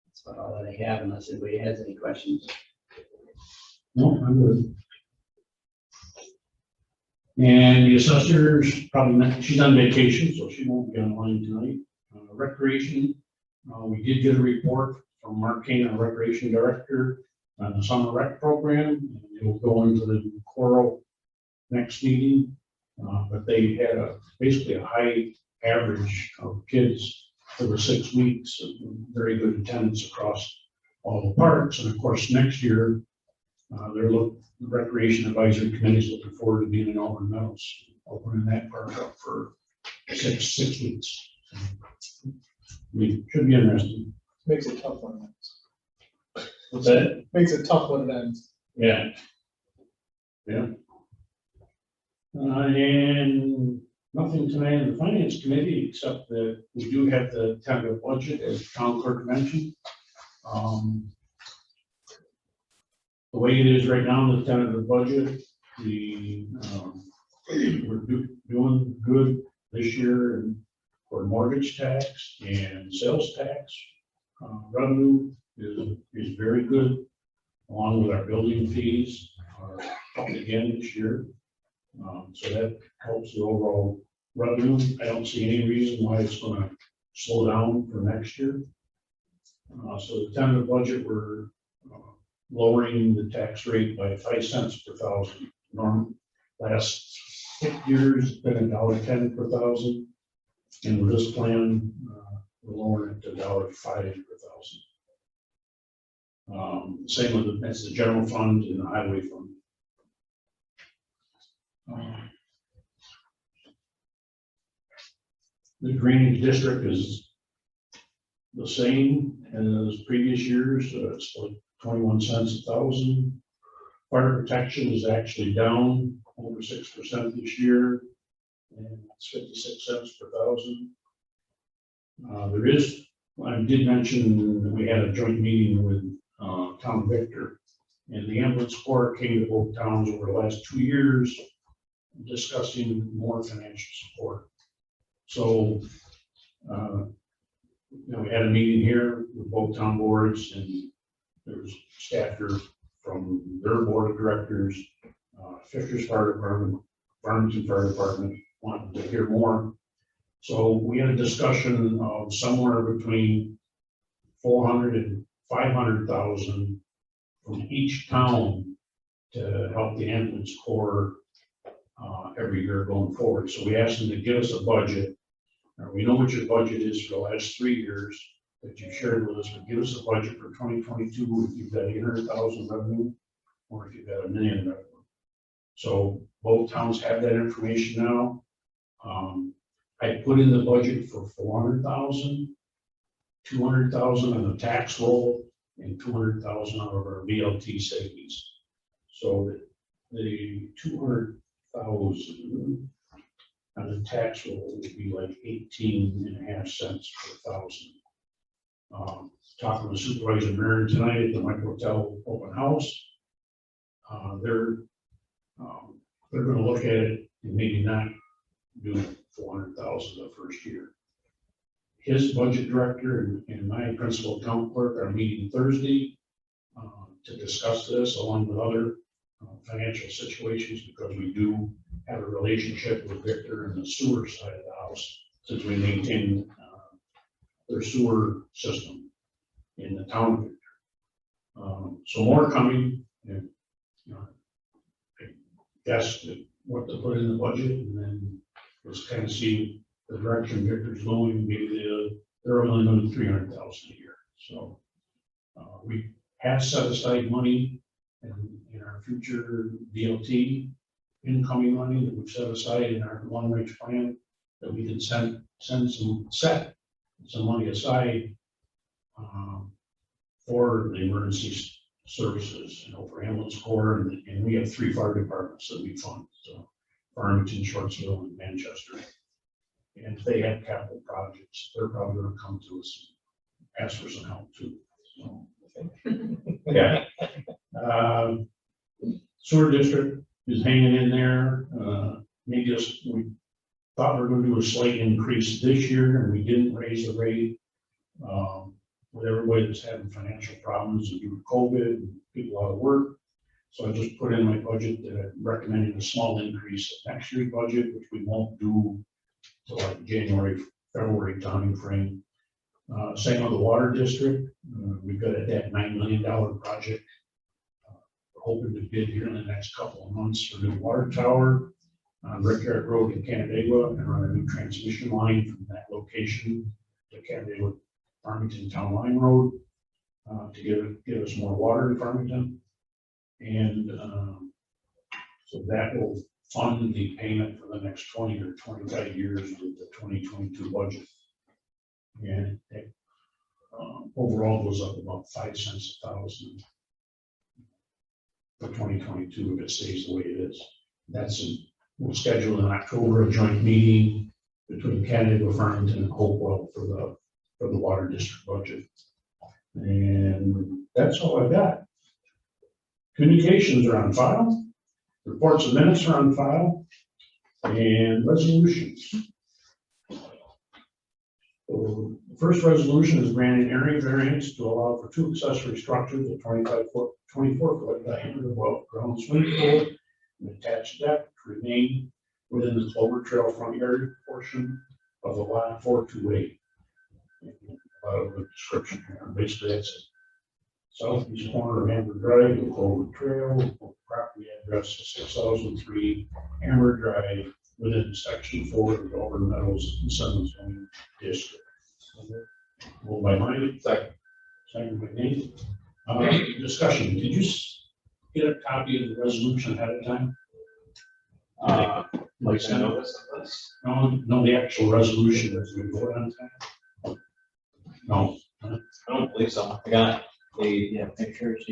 that's about all that I have, unless anybody has any questions. No, I'm good. And the assessor's probably not, she's on vacation, so she won't be online tonight. Recreation, we did get a report from Mark Kane, our recreation director, on the summer rec program. And it will go into the Coral next meeting. But they had basically a high average of kids over 6 weeks, very good attendance across all the parks. And of course, next year, the Recreation Advisory Committee is looking forward to being in Auburn Meadows, opening that park up for six weeks. I mean, should be interesting. Makes it tough when it ends. What's that? Makes it tough when it ends. Yeah. Yeah. And nothing tonight in the finance committee, except that we do have the tentative budget, as town clerk mentioned. The way it is right now, the tentative budget, we're doing good this year for mortgage tax and sales tax. Revenue is very good, along with our building fees are up again this year. So that helps the overall revenue. I don't see any reason why it's gonna slow down for next year. So the tentative budget, we're lowering the tax rate by 5 cents per thousand. Last 6 years, it's been $1.10 per thousand. And with this plan, we're lowering it to $1.05 per thousand. Same with that's the general fund and the highway fund. The drainage district is the same as previous years. It's like 21 cents a thousand. Fire protection is actually down over 6% this year, and it's 56 cents per thousand. I did mention that we had a joint meeting with Tom Victor, and the ambulance corps came to both towns over the last 2 years discussing more financial support. So, we had a meeting here with both town boards, and there was staff here from their board of directors, Fisher's Fire Department, Farmington Fire Department, wanted to hear more. So we had a discussion of somewhere between 400 and 500,000 from each town to help the ambulance corps every year going forward. So we asked them to give us a budget. We know what your budget is for the last 3 years that you shared with us, but give us a budget for 2022 if you've got 800,000 revenue or if you've got $1 million revenue. So both towns have that information now. I put in the budget for 400,000, 200,000 on the tax roll, and 200,000 out of our VLT savings. So the 200,000 on the tax roll would be like 18.5 cents per thousand. Talking with Supervisor Marin tonight at the Microtel open house, they're going to look at it and maybe not do 400,000 the first year. His budget director and my principal account clerk are meeting Thursday to discuss this along with other financial situations, because we do have a relationship with Victor and the sewer side of the house, since we maintain their sewer system in the town of Victor. So more coming, and I guess what to put in the budget, and then just kind of see the direction Victor's going. Maybe they're only going to do 300,000 a year. So we have set aside money in our future DLT incoming money that we've set aside in our long-range plan, that we can set some money aside for the emergency services, for ambulance corps, and we have 3 fire departments that we fund. So Farmington, Shortsville, and Manchester. And if they have capital projects, they're probably going to come to us and ask for some help too. So, yeah. Sewer district is hanging in there. Maybe we thought we were going to do a slight increase this year, and we didn't raise the rate. With everybody that's having financial problems due to COVID and people out of work. So I just put in my budget that I'm recommending a small increase of next year's budget, which we won't do till like January, February time frame. Same with the water district. We've got that $9 million project. We're hoping to bid here in the next couple of months for a new water tower on Rickyard Road in Canandaigua, and run a new transmission line from that location to Canandaigua Farmington Town Line Road to give us more water in Farmington. And so that will fund the payment for the next 20 or 25 years with the 2022 budget. And it overall goes up about 5 cents a thousand for 2022 if it stays the way it is. That's we'll schedule in October a joint meeting between Canada, Farmington, and Hopewell for the water district budget. And that's all I got. Communications are on file, reports and minutes are on file, and resolutions. So the first resolution is granting area variance to allow for 2 accessory structures at 24 foot diameter above ground swimming pool and attached deck to remain within the Clover Trail front yard portion of the lot 428. The description here, basically that's it. Southeast corner of Amber Drive, the Clover Trail, property address is 6003 Amber Drive, within section 4 of the Auburn Meadows and Summers zoning district. Moved by Mike. Second by Nate. Discussion, did you get a copy of the resolution ahead of time? Like I noticed this. No, the actual resolution that's been voted on time? No. I don't believe so. I got the pictures. I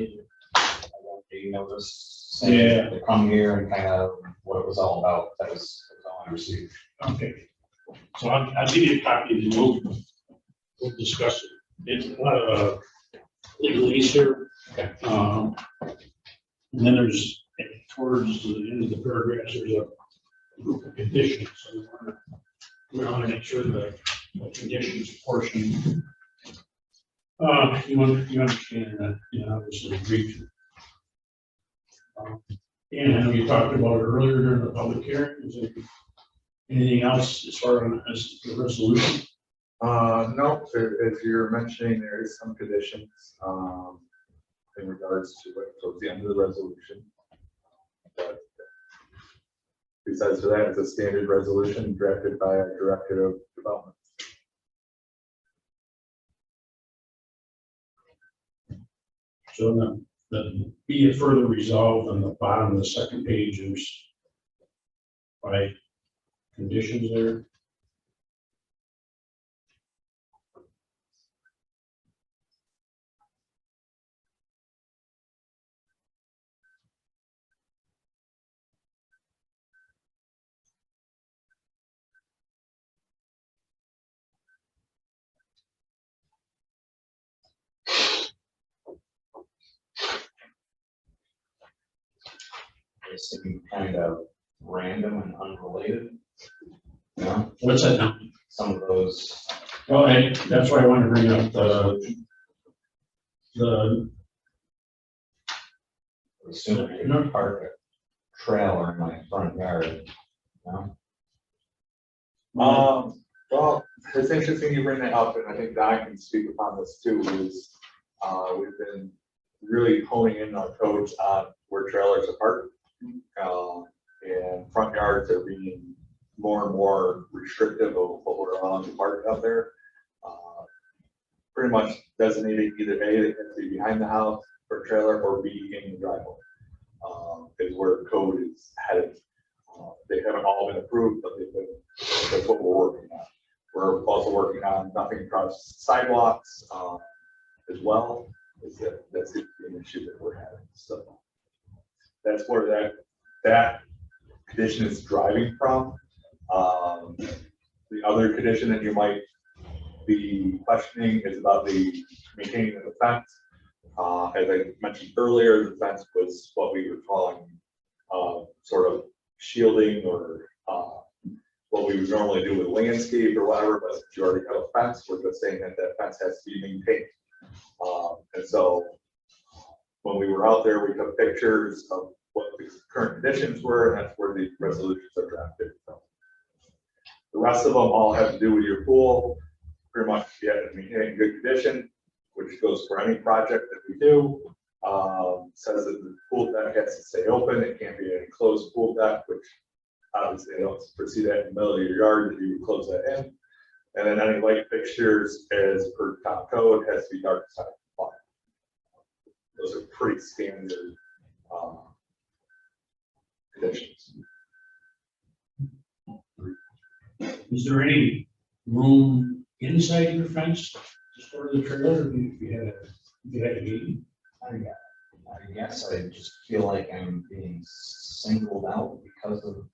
got the notice saying to come here and kind of what it was all about. That was all I received. Okay. So I'll give you a copy of the we'll discuss it. It's legalese here. And then there's, towards the end of the paragraph, there's a group of conditions. So we want to make sure the conditions portion, you understand that, obviously agree to. And I know you talked about it earlier during the public hearing. Is there anything else as far as the resolution? No, as you're mentioning, there is some conditions, in regards to it towards the end of the resolution. But besides that, it's a standard resolution drafted by our Director of Development. So then be it further resolved on the bottom of the second page, there's 5 conditions there. They seem kind of random and unrelated. You know, What's that now? some of those. Well, and that's why I want to bring up the Assuming I could park a trailer in my front yard. You know? Well, it's interesting you bring that up, and I think Don can speak upon this too, is, we've been really honing in our codes on where trailers are parked. And front yards are being more and more restrictive of what we're allowed to park out there. Pretty much designating either A, that has to be behind the house for a trailer, or B, in the driveway. Is where code is headed. They haven't all been approved, but that's what we're working on. We're also working on nothing across sidewalks, as well. That's the issue that we're having. So that's where that condition is driving from. The other condition that you might be questioning is about the maintaining of the fence. As I mentioned earlier, the fence was what we were calling sort of shielding, or what we would normally do with landscape or whatever, but if you already have a fence, we're just saying that that fence has to be maintained. And so when we were out there, we took pictures of what the current conditions were, and that's where the resolutions are drafted from. The rest of them all have to do with your pool, pretty much, maintaining good condition, which goes for any project that we do. Says that the pool deck has to stay open, it can't be an enclosed pool deck, which obviously I don't foresee that in the middle of your yard, that you would close that in. And then any light fixtures, as per town code, has to be dark side compliant. Those are pretty standard conditions. Is there any room inside your fence to store the trailer if you had a meeting? I guess I just feel like I'm being singled out because of the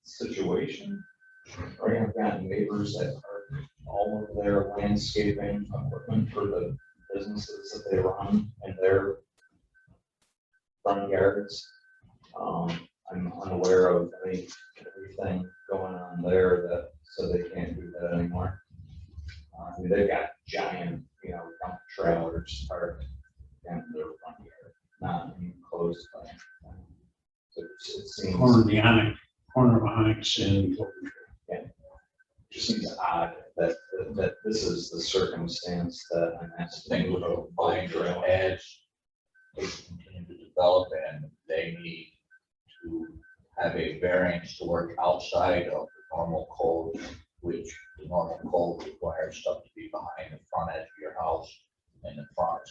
situation. Right, I've got neighbors that are all of their landscaping equipment for the businesses that they run in their front yards. I'm unaware of anything going on there that, so they can't do that anymore. I mean, they've got giant, dump trailers parked in their front yard, not enclosed by anything. So it seems. Corner of Onyx and Just seems odd that this is the circumstance that I'm asking. Thing with the binder as they continue to develop and they need to have a variance to work outside of the normal code, which the normal code requires stuff to be behind the front edge of your house and the front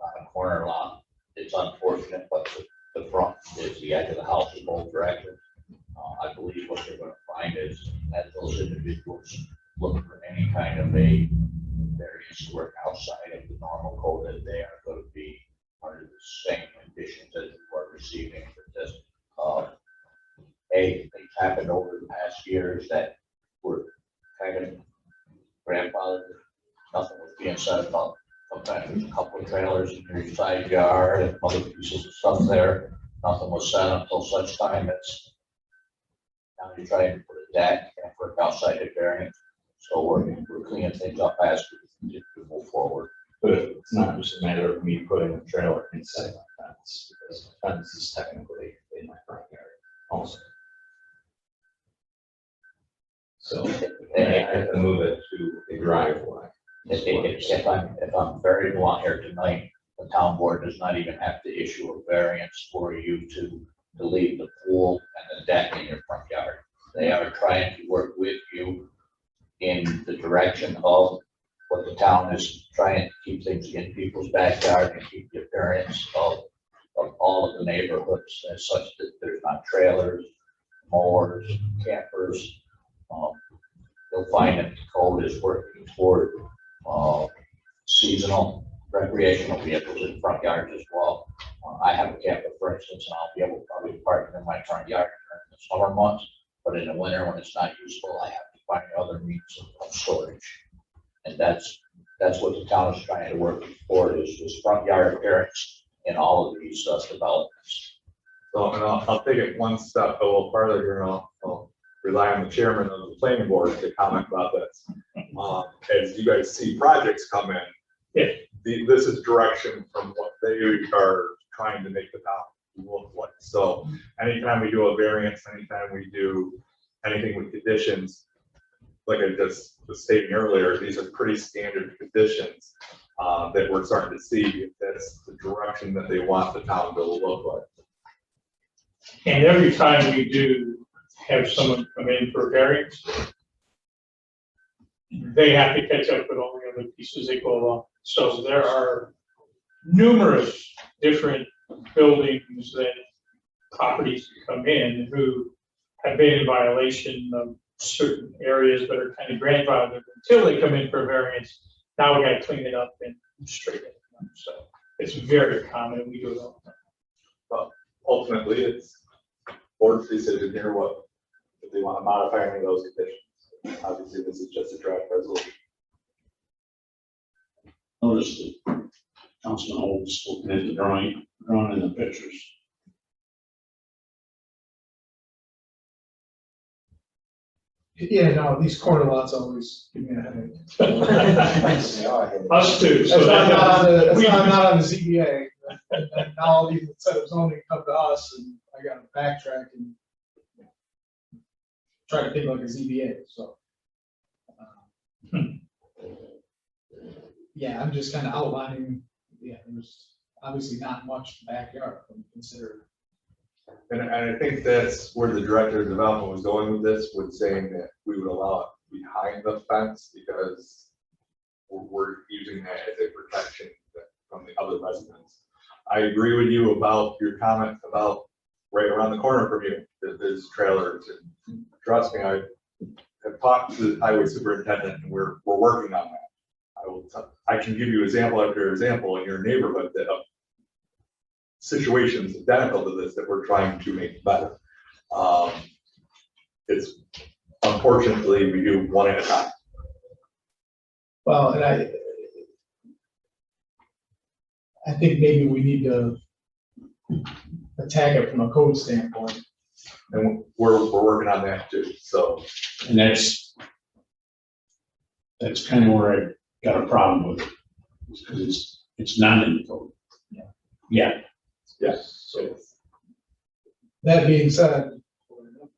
on a corner lot. It's unfortunate, but the front is the edge of the house in both directions. I believe what they're going to find is that those individuals look for any kind of a variance to work outside of the normal code, that they are going to be under the same conditions as you are receiving for this. Things happened over the past years that were kind of grandfathered. Nothing was being said about sometimes there's a couple of trailers in your side yard and other pieces of stuff there. Nothing was said until such time as now you're trying to put a deck and work outside the variance. So we're cleaning things up as we continue to move forward. But it's not just a matter of me putting a trailer inside my fence, because the fence is technically in my front yard also. So I have to move it to a driveway. If I'm very blunt here tonight, the town board does not even have to issue a variance for you to leave the pool and the deck in your front yard. They are trying to work with you in the direction of what the town is trying to keep things in people's backyard and keep the appearance of all of the neighborhoods as such that there's not trailers, mowers, campers. You'll find that the code is working toward seasonal recreational vehicles in front yards as well. I have a camper, for instance, and I'll be able to probably park in my front yard during the summer months, but in the winter when it's not useful, I have to find other means of storage. And that's what the town is trying to work toward, is this front yard appearance in all of these developments. So, and I'll take it one step a little farther here, and I'll rely on the chairman of the planning board to comment about this. As you guys see projects come in, Yeah. This is direction from what they are trying to make the town look like. So anytime we do a variance, anytime we do anything with conditions, like I just was stating earlier, these are pretty standard conditions that we're starting to see. That's the direction that they want the town to look like. And every time we do have someone come in for a variance, they have to catch up with all the other pieces they go along. So there are numerous different buildings that properties come in who have been in violation of certain areas that are kind of grandfathered until they come in for a variance. Now we got to clean it up and straighten it up. So it's very common, and we do it all the time. But ultimately, it's board's decision here if they want to modify any of those conditions. Obviously, this is just a draft resolution. notice that Councilman Holmes looking at the drawing in the pictures. Yeah, no, these corner lots always give me a headache. Us too. That's why I'm not on the, that's we- why I'm not on the ZBA. And now all these instead of zoning come to us, and I gotta backtrack and try to think like a ZBA, so. Yeah, I'm just kind of outlining, there's obviously not much backyard when you consider. And I think that's where the director of development was going with this, with saying that we would allow it behind the fence because we're using that as a protection from the other residents. I agree with you about your comment about right around the corner from you, that there's trailers. And trust me, I have talked to the highway superintendent, and we're working on that. I can give you example after example in your neighborhood that situations identical to this that we're trying to make better. it's unfortunately, we do one at a time. Well, and I think maybe we need to attack it from a code standpoint. And we're working on that too, so. And that's kind of where I got a problem with it, because it's not in the code. Yeah. Yes. So That being said,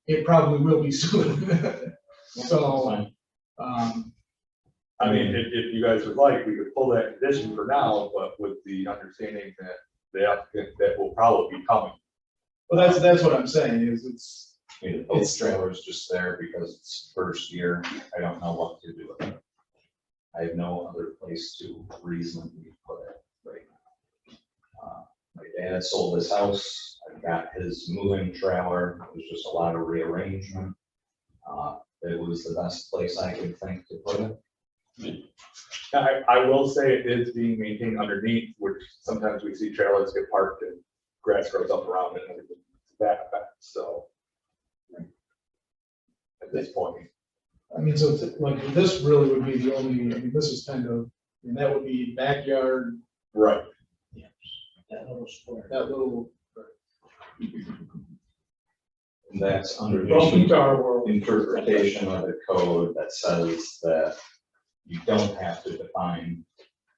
it probably will be soon. So, I mean, if you guys would like, we could pull that condition for now, but with the understanding that the applicant, that will probably be coming. well, that's what I'm saying, is it's, I mean, the post trailer is just there because it's first year. I don't know what to do with it. I have no other place to reasonably put it right now. My dad sold his house. I've got his moving trailer. It was just a lot of rearrangement. It was the best place I could think to put it. I will say it is being maintained underneath, which sometimes we see trailers get parked and grass grows up around it and everything to that effect, so. At this point, I mean, so like, this really would be the only, I mean, this is kind of, and that would be backyard, right, that little square, that little. And that's under Welcome the to our world. interpretation of the code that says that you don't have to define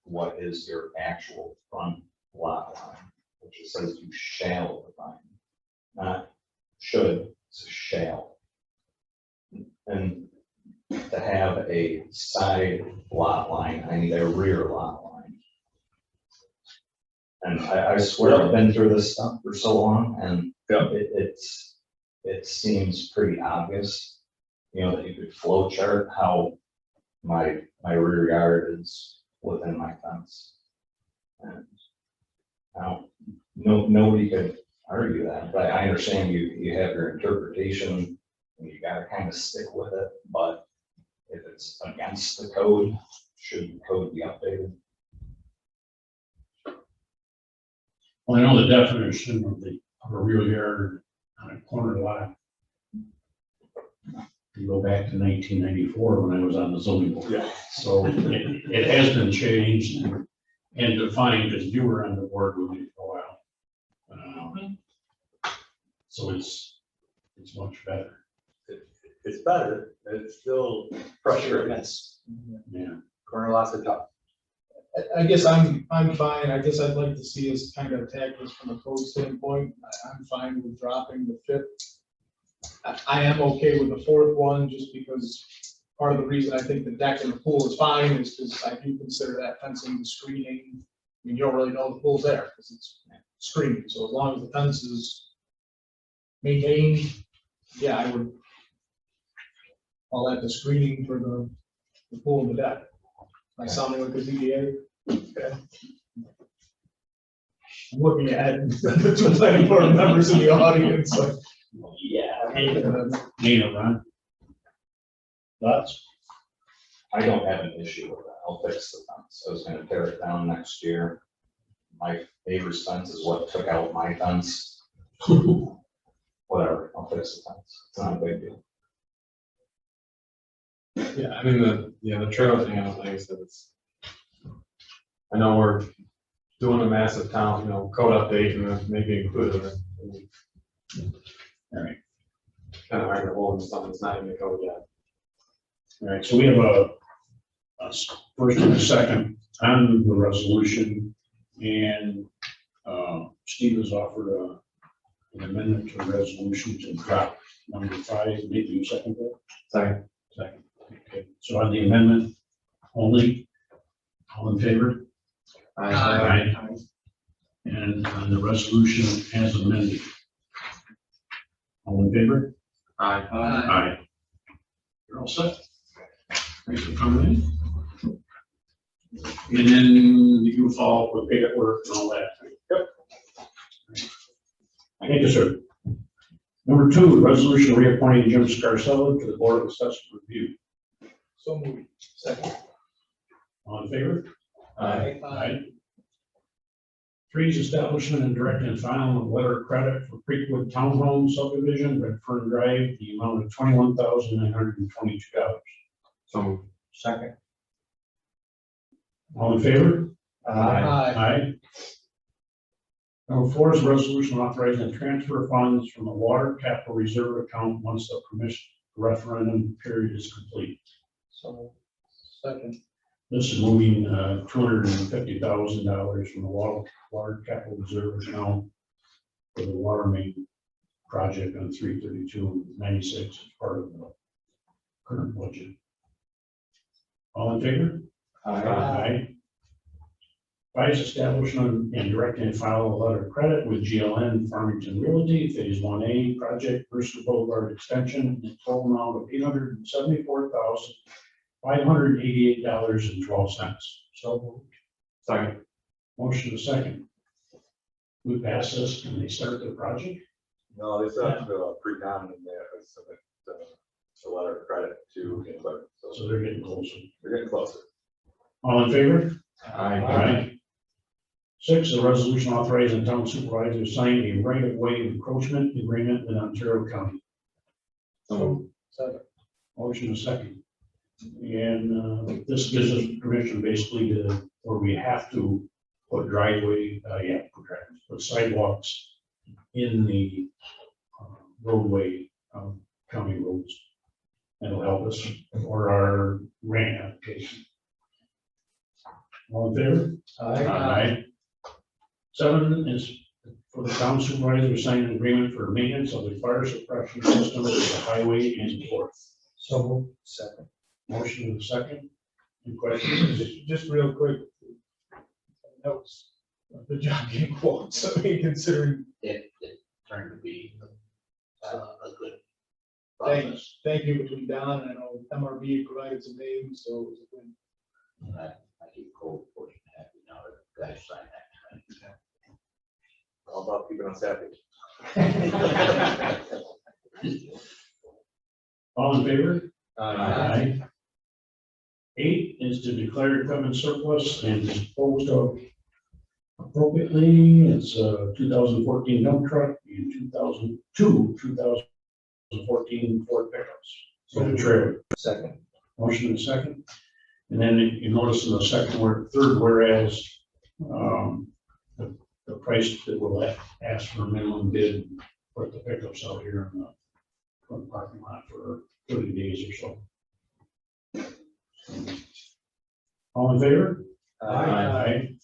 what is your actual front lot line, which it says you shall define, not should, it's a shall. And to have a side lot line, I need a rear lot line. And I swear I've been through this stuff for so long, and it seems pretty obvious, you know, that you could flow chart how my rear yard is within my fence. And nobody could argue that, but I understand you have your interpretation and you gotta kind of stick with it, but if it's against the code, should the code be updated? Well, I know the definition of a real yard on a corner lot. You go back to 1994 when I was on the zoning board. yeah. So it has been changed and defined, because you were on the board with me for a while. So it's much better. It's better, it's still pressure against Yeah. corner lots of tough. I guess I'm fine. I guess I'd like to see us kind of attack this from a code standpoint. I'm fine with dropping the fifth. I am okay with the fourth one, just because part of the reason I think the deck and the pool is fine is because I do consider that fencing and screening. I mean, you don't really know the pool's there because it's screened. So as long as the fence is maintained, yeah, I would call that the screening for the pool and the deck. Am I sounding like a ZBA? Okay. I'm looking at the two planning board members in the audience, like, Yeah. Nina, Ron? Thoughts? I don't have an issue with that. I'll fix the fence. I was gonna tear it down next year. My neighbor's fence is what took out my fence. Whatever, I'll fix the fence. It's not a big deal. Yeah, I mean, the trail thing, I don't think so. I know we're doing a massive town, code update and then maybe include it. All right. Kind of hard to hold something that's not in the code yet. All right, so we have a first and a second on the resolution, and Steve has offered an amendment to the resolution to drop number 5. Maybe you second that? Second. Second. Okay, so on the amendment only, all in favor? Aye. And on the resolution as amended, all in favor? Aye. Aye. You're all set. Thanks for coming in. And then you follow up with paperwork and all that. Yep. Thank you, sir. Number 2, resolution reappointing Jim Scarcella to the Board of Assessment Review. so moved. Second. All in favor? Aye. Aye. 3 is establishment and directing and filing of letter of credit for Creekwood Townhome subdivision, Redfern Drive, the amount of $21,922. So, Second. All in favor? Aye. Aye. Number 4 is a resolution authorizing the transfer of funds from the water capital reserve account once the permission referendum period is complete. So, second. This is moving $250,000 from the water capital reserve account for the water main project on 332-96 as part of the current budget. All in favor? Aye. 5 is establishment and directing and file a letter of credit with GLN Farmington Realty, Phase 1A project, Brewster Boulevard extension, in a total amount of $874,588.12. So moved. second. Motion to second. We pass this and they start the project. No, they still have to pre-con and they have to submit the letter of credit to, but, So so they're getting closer. they're getting closer. All in favor? Aye. 6, a resolution authorizing the town supervisor to sign a right-of-way encroachment agreement with Ontario County. So, Second. Motion is second. And this gives us permission basically to, where we have to put put sidewalks in the roadway, county roads. That'll help us for our grant application. All in favor? Aye. 7 is for the town supervisor to sign an agreement for maintenance of the fire suppression system at the highway and fourth. So moved. Second. Motion in second. Any questions? Just real quick. That was the job getting quotes, I mean, considering, It turned to be a good thank process. you between Don and I know MRB provided some names, so it was a good. And I keep cold portion happy now that the guys sign that. All about keeping us happy. All in favor? Aye. 8 is to declare equipment surplus and dispose of appropriately. It's a 2014 dump truck and 2014 Ford pickups. So the trailer. Second. Motion and second. And then you notice in the third whereas, the price that we'll ask for a minimum bid, put the pickups out here in the parking lot for 30 days or so. All in favor? Aye.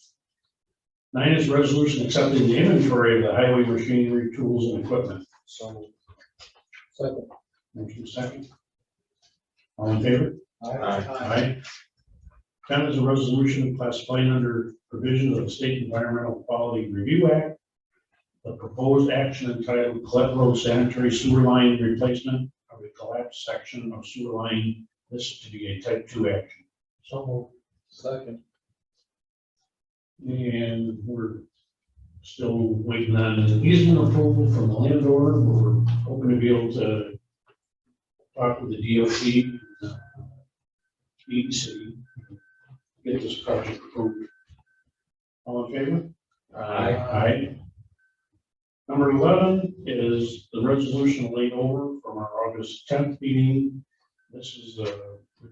9 is resolution accepting the inventory of the highway machinery, tools, and equipment. So Second. Motion second. All in favor? Aye. 10 is a resolution classifying under provisions of the State Environmental Quality Review Act, the proposed action entitled Colette Road Sanitary Sewer Line Replacement of a collapsed section of sewer line. This to be a type 2 action. So moved. Second. And we're still waiting on an easement approval from the landowner. We're hoping to be able to talk with the DOT, EDC, get this project approved. All in favor? Aye. Number 11 is the resolution laid over from our August 10th meeting. This is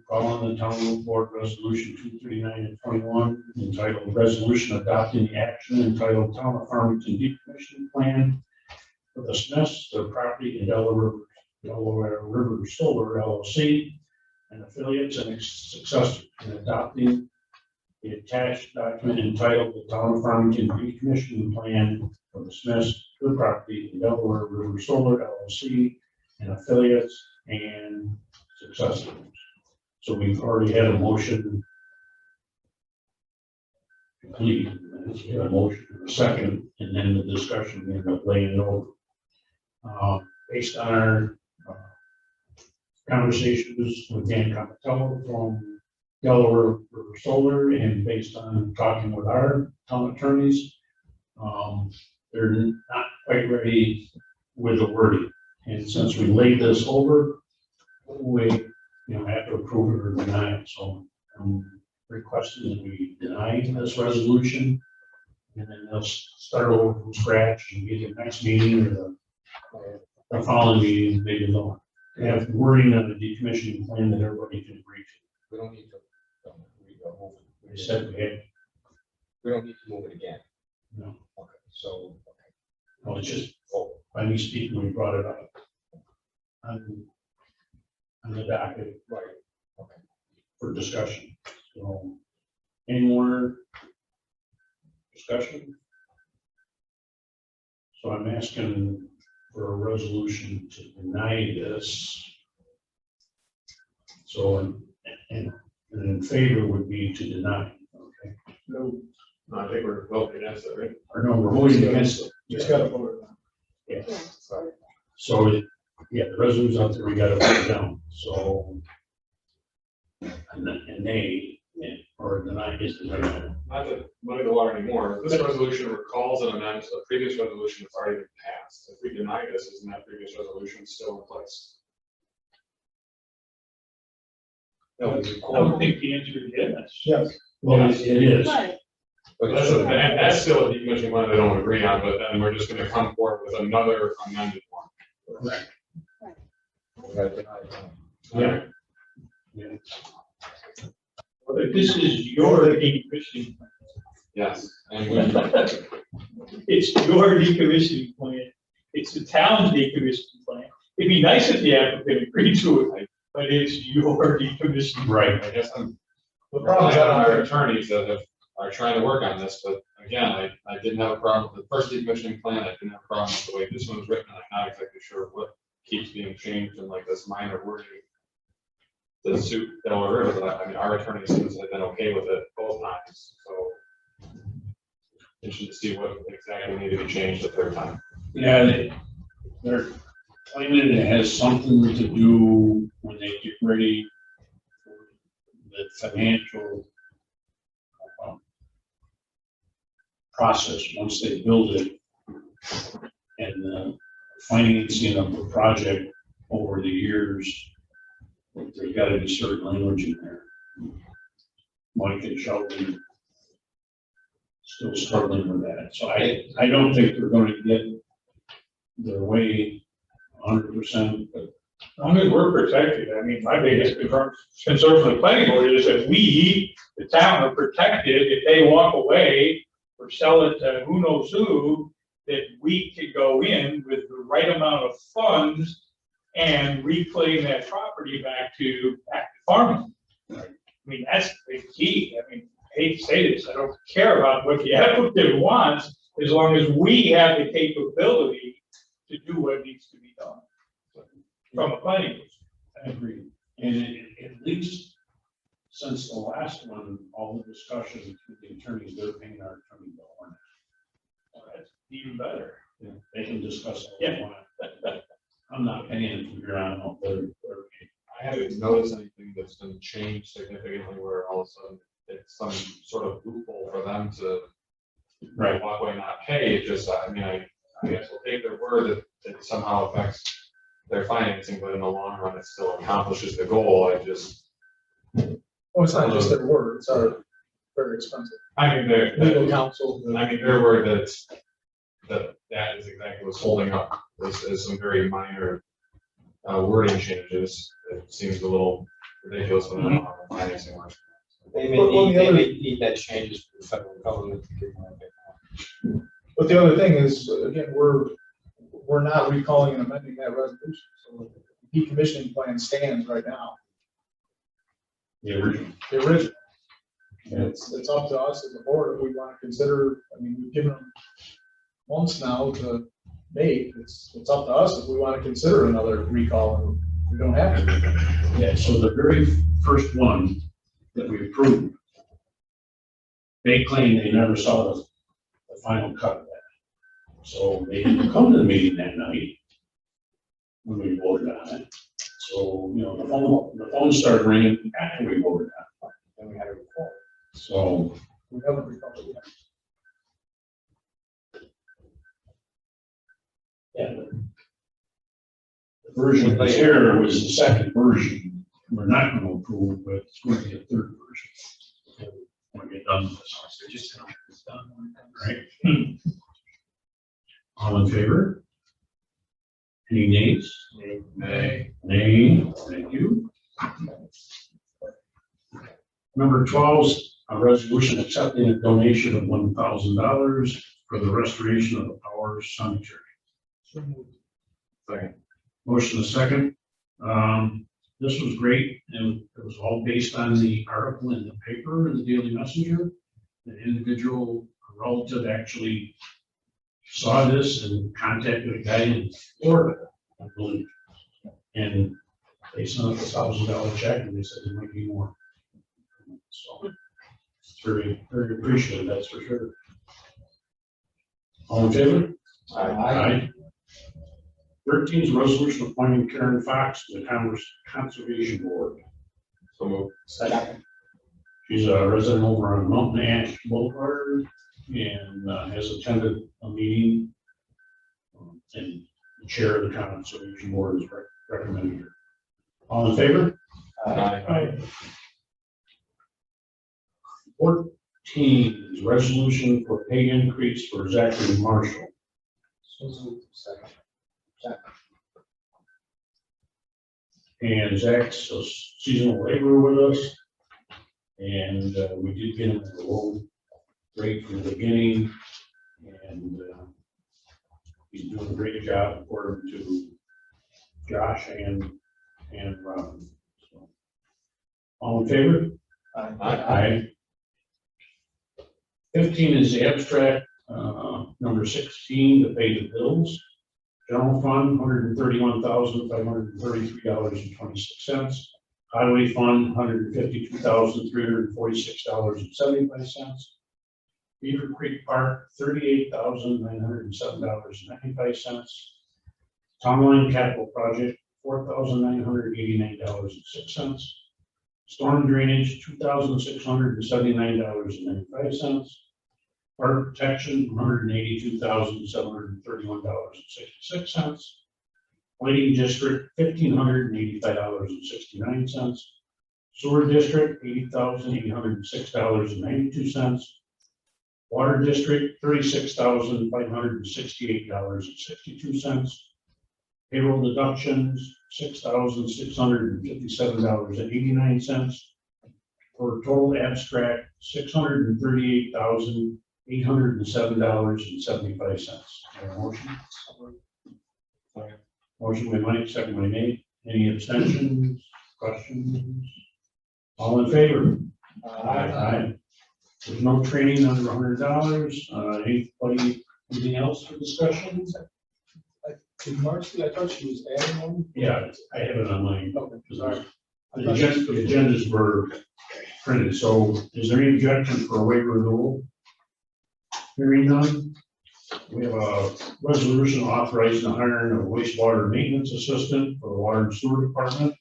following the town board resolution 239 and 21 entitled resolution adopting the action entitled Town of Farmington Decommissioning Plan for the Smiths, their property in Delaware River Solar LLC and affiliates and its successors, and adopting the attached document entitled the Town of Farmington Decommissioning Plan for the Smiths, their property in Delaware River Solar LLC and affiliates and successors. So we've already had a motion complete, and we had a motion and a second, and then the discussion, we ended up laying it over. Based on our conversations with Dan Capitello from Delaware River Solar, and based on talking with our town attorneys, they're not quite ready with the wording. And since we laid this over, we have to approve it or deny it. So I'm requesting that we deny this resolution And then they'll start over from scratch and get the next meeting or the following meeting, maybe they'll have wording on the decommissioning plan that everybody can agree to. We don't need to. Move it. We said we had, We don't need to move it again. no, Okay, so, no, it's just, by me speaking, we brought it up on the docket. right, For discussion. So, any more discussion? So I'm asking for a resolution to deny this. So, and in favor would be to deny, okay? No, I think we're voting against it, right? Or no, we're voting against it. just gotta vote. Yeah. So, yeah, the resolution's out there, we gotta put it down, so. And they, or deny is the deny. Not to muddy the water anymore, this resolution recalls an amendment to the previous resolution that's already been passed. If we deny this, isn't that previous resolution still in place? no, we I recall. would think the answer is yes. Yes. Well, it is. But That's, that's still a decommissioning one they don't agree on, but then we're just gonna come forward with another amended one. Correct. we gotta deny it. Yeah. Yeah. But this is your decommissioning plan. Yes, and It's your decommissioning plan. It's the town's decommissioning plan. It'd be nice if the applicant agreed to it, but it's your decommissioning. Right. I guess I'm The problem is relying on that our attorneys that are trying to work on this, but again, I didn't have a problem with the first decommissioning plan, I didn't have a problem with the way this one was written, I'm not exactly sure what keeps being changed in like this minor wording to suit Delaware River, but I mean, our attorneys seems to have been okay with it both times, so interested to see what exactly needed to be changed the third time. Yeah, they're claiming it has something to do when they get ready for the financial process, once they build it, and the financing of the project over the years, there's got to be certain language in there. Mike and Sheldon still struggling with that, so I don't think they're going to get their way 100%, but As long as we're protected, I mean, my biggest concern for the planning board is that we, the town, are protected if they walk away or sell it to who knows who, that we could go in with the right amount of funds and reclaim that property back to farming. I mean, that's the key. I mean, I hate to say this, I don't care about what the applicant wants, as long as we have the capability to do what needs to be done from a planning perspective. I agree. And at least since the last one, all the discussions with the attorneys, they're paying our attorney bill on it. So that's even better. Yeah, they can discuss all they want. I'm not paying from here on out, they're paying. I haven't noticed anything that's been changed significantly where all of a sudden it's some sort of loophole for them to Right. walk away and not pay. It just, I mean, I guess we'll take their word that it somehow affects their financing, but in the long run, it still accomplishes the goal. I just, Well, it's not just their word, it's our very expensive I mean, legal counsel. their word that is exactly what's holding up is some very minor wording changes. It seems a little ridiculous when they're not financing work. They Well, the other- may need that changes for the federal government to give them a But the other thing is, again, we're not recalling and amending that resolution, so the decommissioning plan stands right now, The original. the original. And it's up to us as a board if we want to consider, I mean, we've given them months now to make, it's up to us if we want to consider another recall, and we don't have to. Yeah, so the very first one that we approved, they claim they never saw the final cut of that. So they didn't come to the meeting that night when we voted on it. So, you know, the phone started ringing after we voted on it. Then we had a report. So, We haven't recalled it yet. yeah. The version that's here was the second version. We're not going to approve, but it's going to be a third version. when we get done with this. Just it's done. Right? All in favor? Any nays? Nay. Nay, thank you. Number 12 is a resolution accepting a donation of $1,000 for the restoration of the Power Cemetery. Second. Motion is second. This was great, and it was all based on the article in the paper, in the Daily Messenger. The individual relative actually saw this and contacted a guy in Florida, I believe. And they sent us a $1,000 check, and they said there might be more. So it's very, very appreciated, that's for sure. All in favor? Aye. 13 is a resolution appointing Karen Fox to the Conservation Board. So moved. Second. She's a resident over on Mountain Ash Boulevard and has attended a meeting. And the chair of the Conservation Board is recommending her. All in favor? Aye. 14 is resolution for pay increase for Zachary Marshall. Second. And Zach's a seasonal laborer with us. And we did get him at a low rate from the beginning. And he's doing a great job according to Josh and Robin. So, all in favor? Aye. 15 is the abstract, number 16, to pay the bills. General fund, $131,533.26. Highway fund, $152,346.75. Beaver Creek Park, $38,907.95. Town Line Capital Project, $4,989.06. Storm drainage, $2,679.95. Fire protection, $182,731.66. Lighting district, $1,585.69. Sewer district, $80,806.92. Water district, $36,568.62. Payroll deductions, $6,657.89. For a total abstract, $638,807.75. Motion? Motion by Mike, second by Nate. Any abstentions, questions? All in favor? Aye. There's no training under $100. Anybody, anything else for discussion? Did Marcy, I thought she was adding one. Yeah, I have it on mine. Okay, sorry. The agendas were printed, so is there any objection for a waiver of the rule? Hearing none. We have a resolution authorizing the hiring of a wastewater maintenance assistant for the water and sewer department.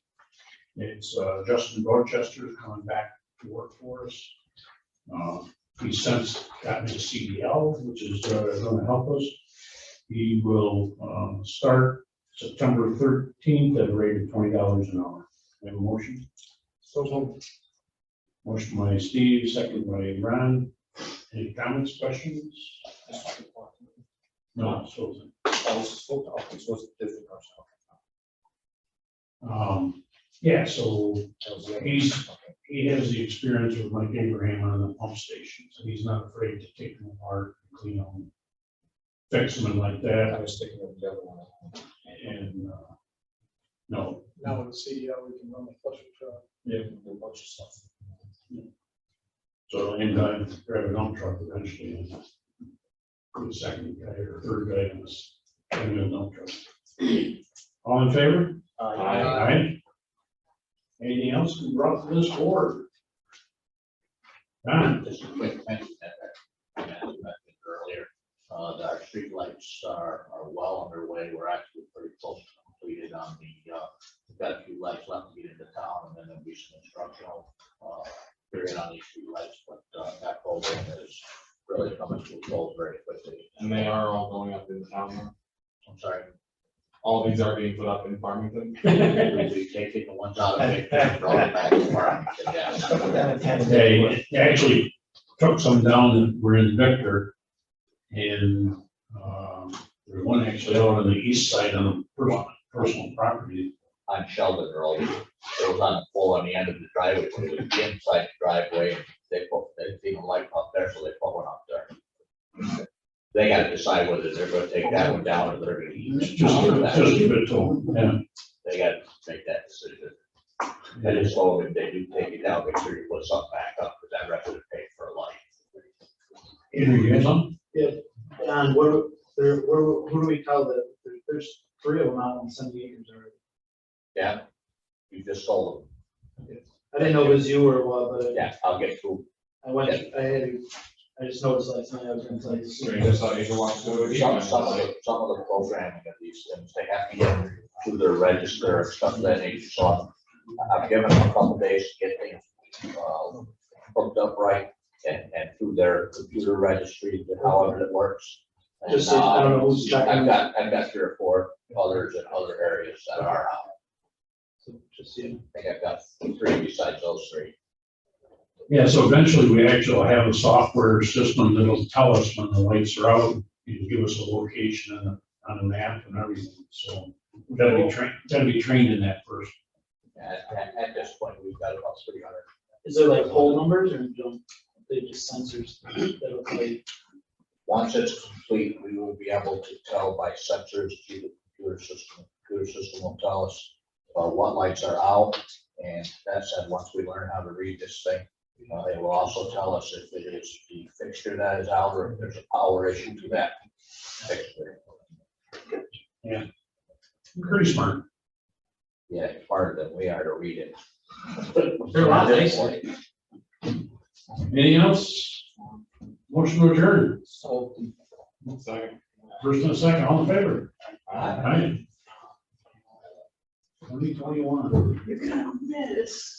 It's Justin Dorchester coming back to work for us. He's since gotten his CDL, which is going to help us. He will start September 13th at a rate of $20 an hour. We have a motion? So moved. Motion by Steve, second by Ron. Any comments, questions? No, so. Yeah, so he has the experience with Mike Abraham on the pump stations, and he's not afraid to take them apart and clean them, fix them and like that. I was thinking of the other one. And, no, Now with the CDL, we can run the flush truck. yeah, A bunch of stuff. so and grab a dump truck eventually, and the second guy or third guy in this, in a dump truck. All in favor? Aye. Anything else we brought to this board? Don? Just a quick mention that I mentioned earlier, that our streetlights are well underway. We're actually pretty close to completed on the, we've got a few lights left to get into town, and then there'll be some instructional period on these streetlights, but that program is really coming to a close very quickly. And they are all going up in town now. I'm sorry. All these are being put up in Farmington. We're taking the ones out of it, and brought it back to Farmington, yeah. They, actually, took some down that were in Victor. And, there's one actually out on the east side on the personal property. On Sheldon Road. It was on the pole on the end of the driveway, it was inside the driveway. They didn't like up there, so they put one up there. They gotta decide whether they're gonna take that one down or they're gonna use. Just give it to them, yeah. They gotta make that decision. And it's slow, if they do take it down, make sure you put something back up, because that resident paid for a life. Andrew, you have something? And who do we tell that, there's 3 of them out on 70 acres already? Yeah, you just sold I didn't know it was you or what, them. but Yeah, I'll get through. I just noticed last night, I was gonna tell you. So you just thought you could walk through it. Some of the programming of these things, they have to get through their register and stuff of that nature. So I've given them a couple days to get things hooked up right and through their computer registry, however it works. And, Just so I don't know who's checking. I've got 3 or 4 others in other areas that are out. So just, yeah. I think I've got 3 besides those 3. Yeah, so eventually we actually have a software system that'll tell us when the lights are out, and give us a location on the map and everything, so we gotta be trained in that first. At this point, we've got about 300. Is there like pole numbers or don't they just sensors that'll tell you? Once it's complete, we will be able to tell by sensors through the computer system. The computer system will tell us what lights are out, and that said, once we learn how to read this thing, it will also tell us if it is the fixture that is out or if there's a power issue to that fixture. Pretty smart. Yeah, smarter than we are to read it. They're a lot nicer. Anything else? Motion to adjourn. Second. First and a second, all in favor? Aye. Aye. 2021. You're gonna miss.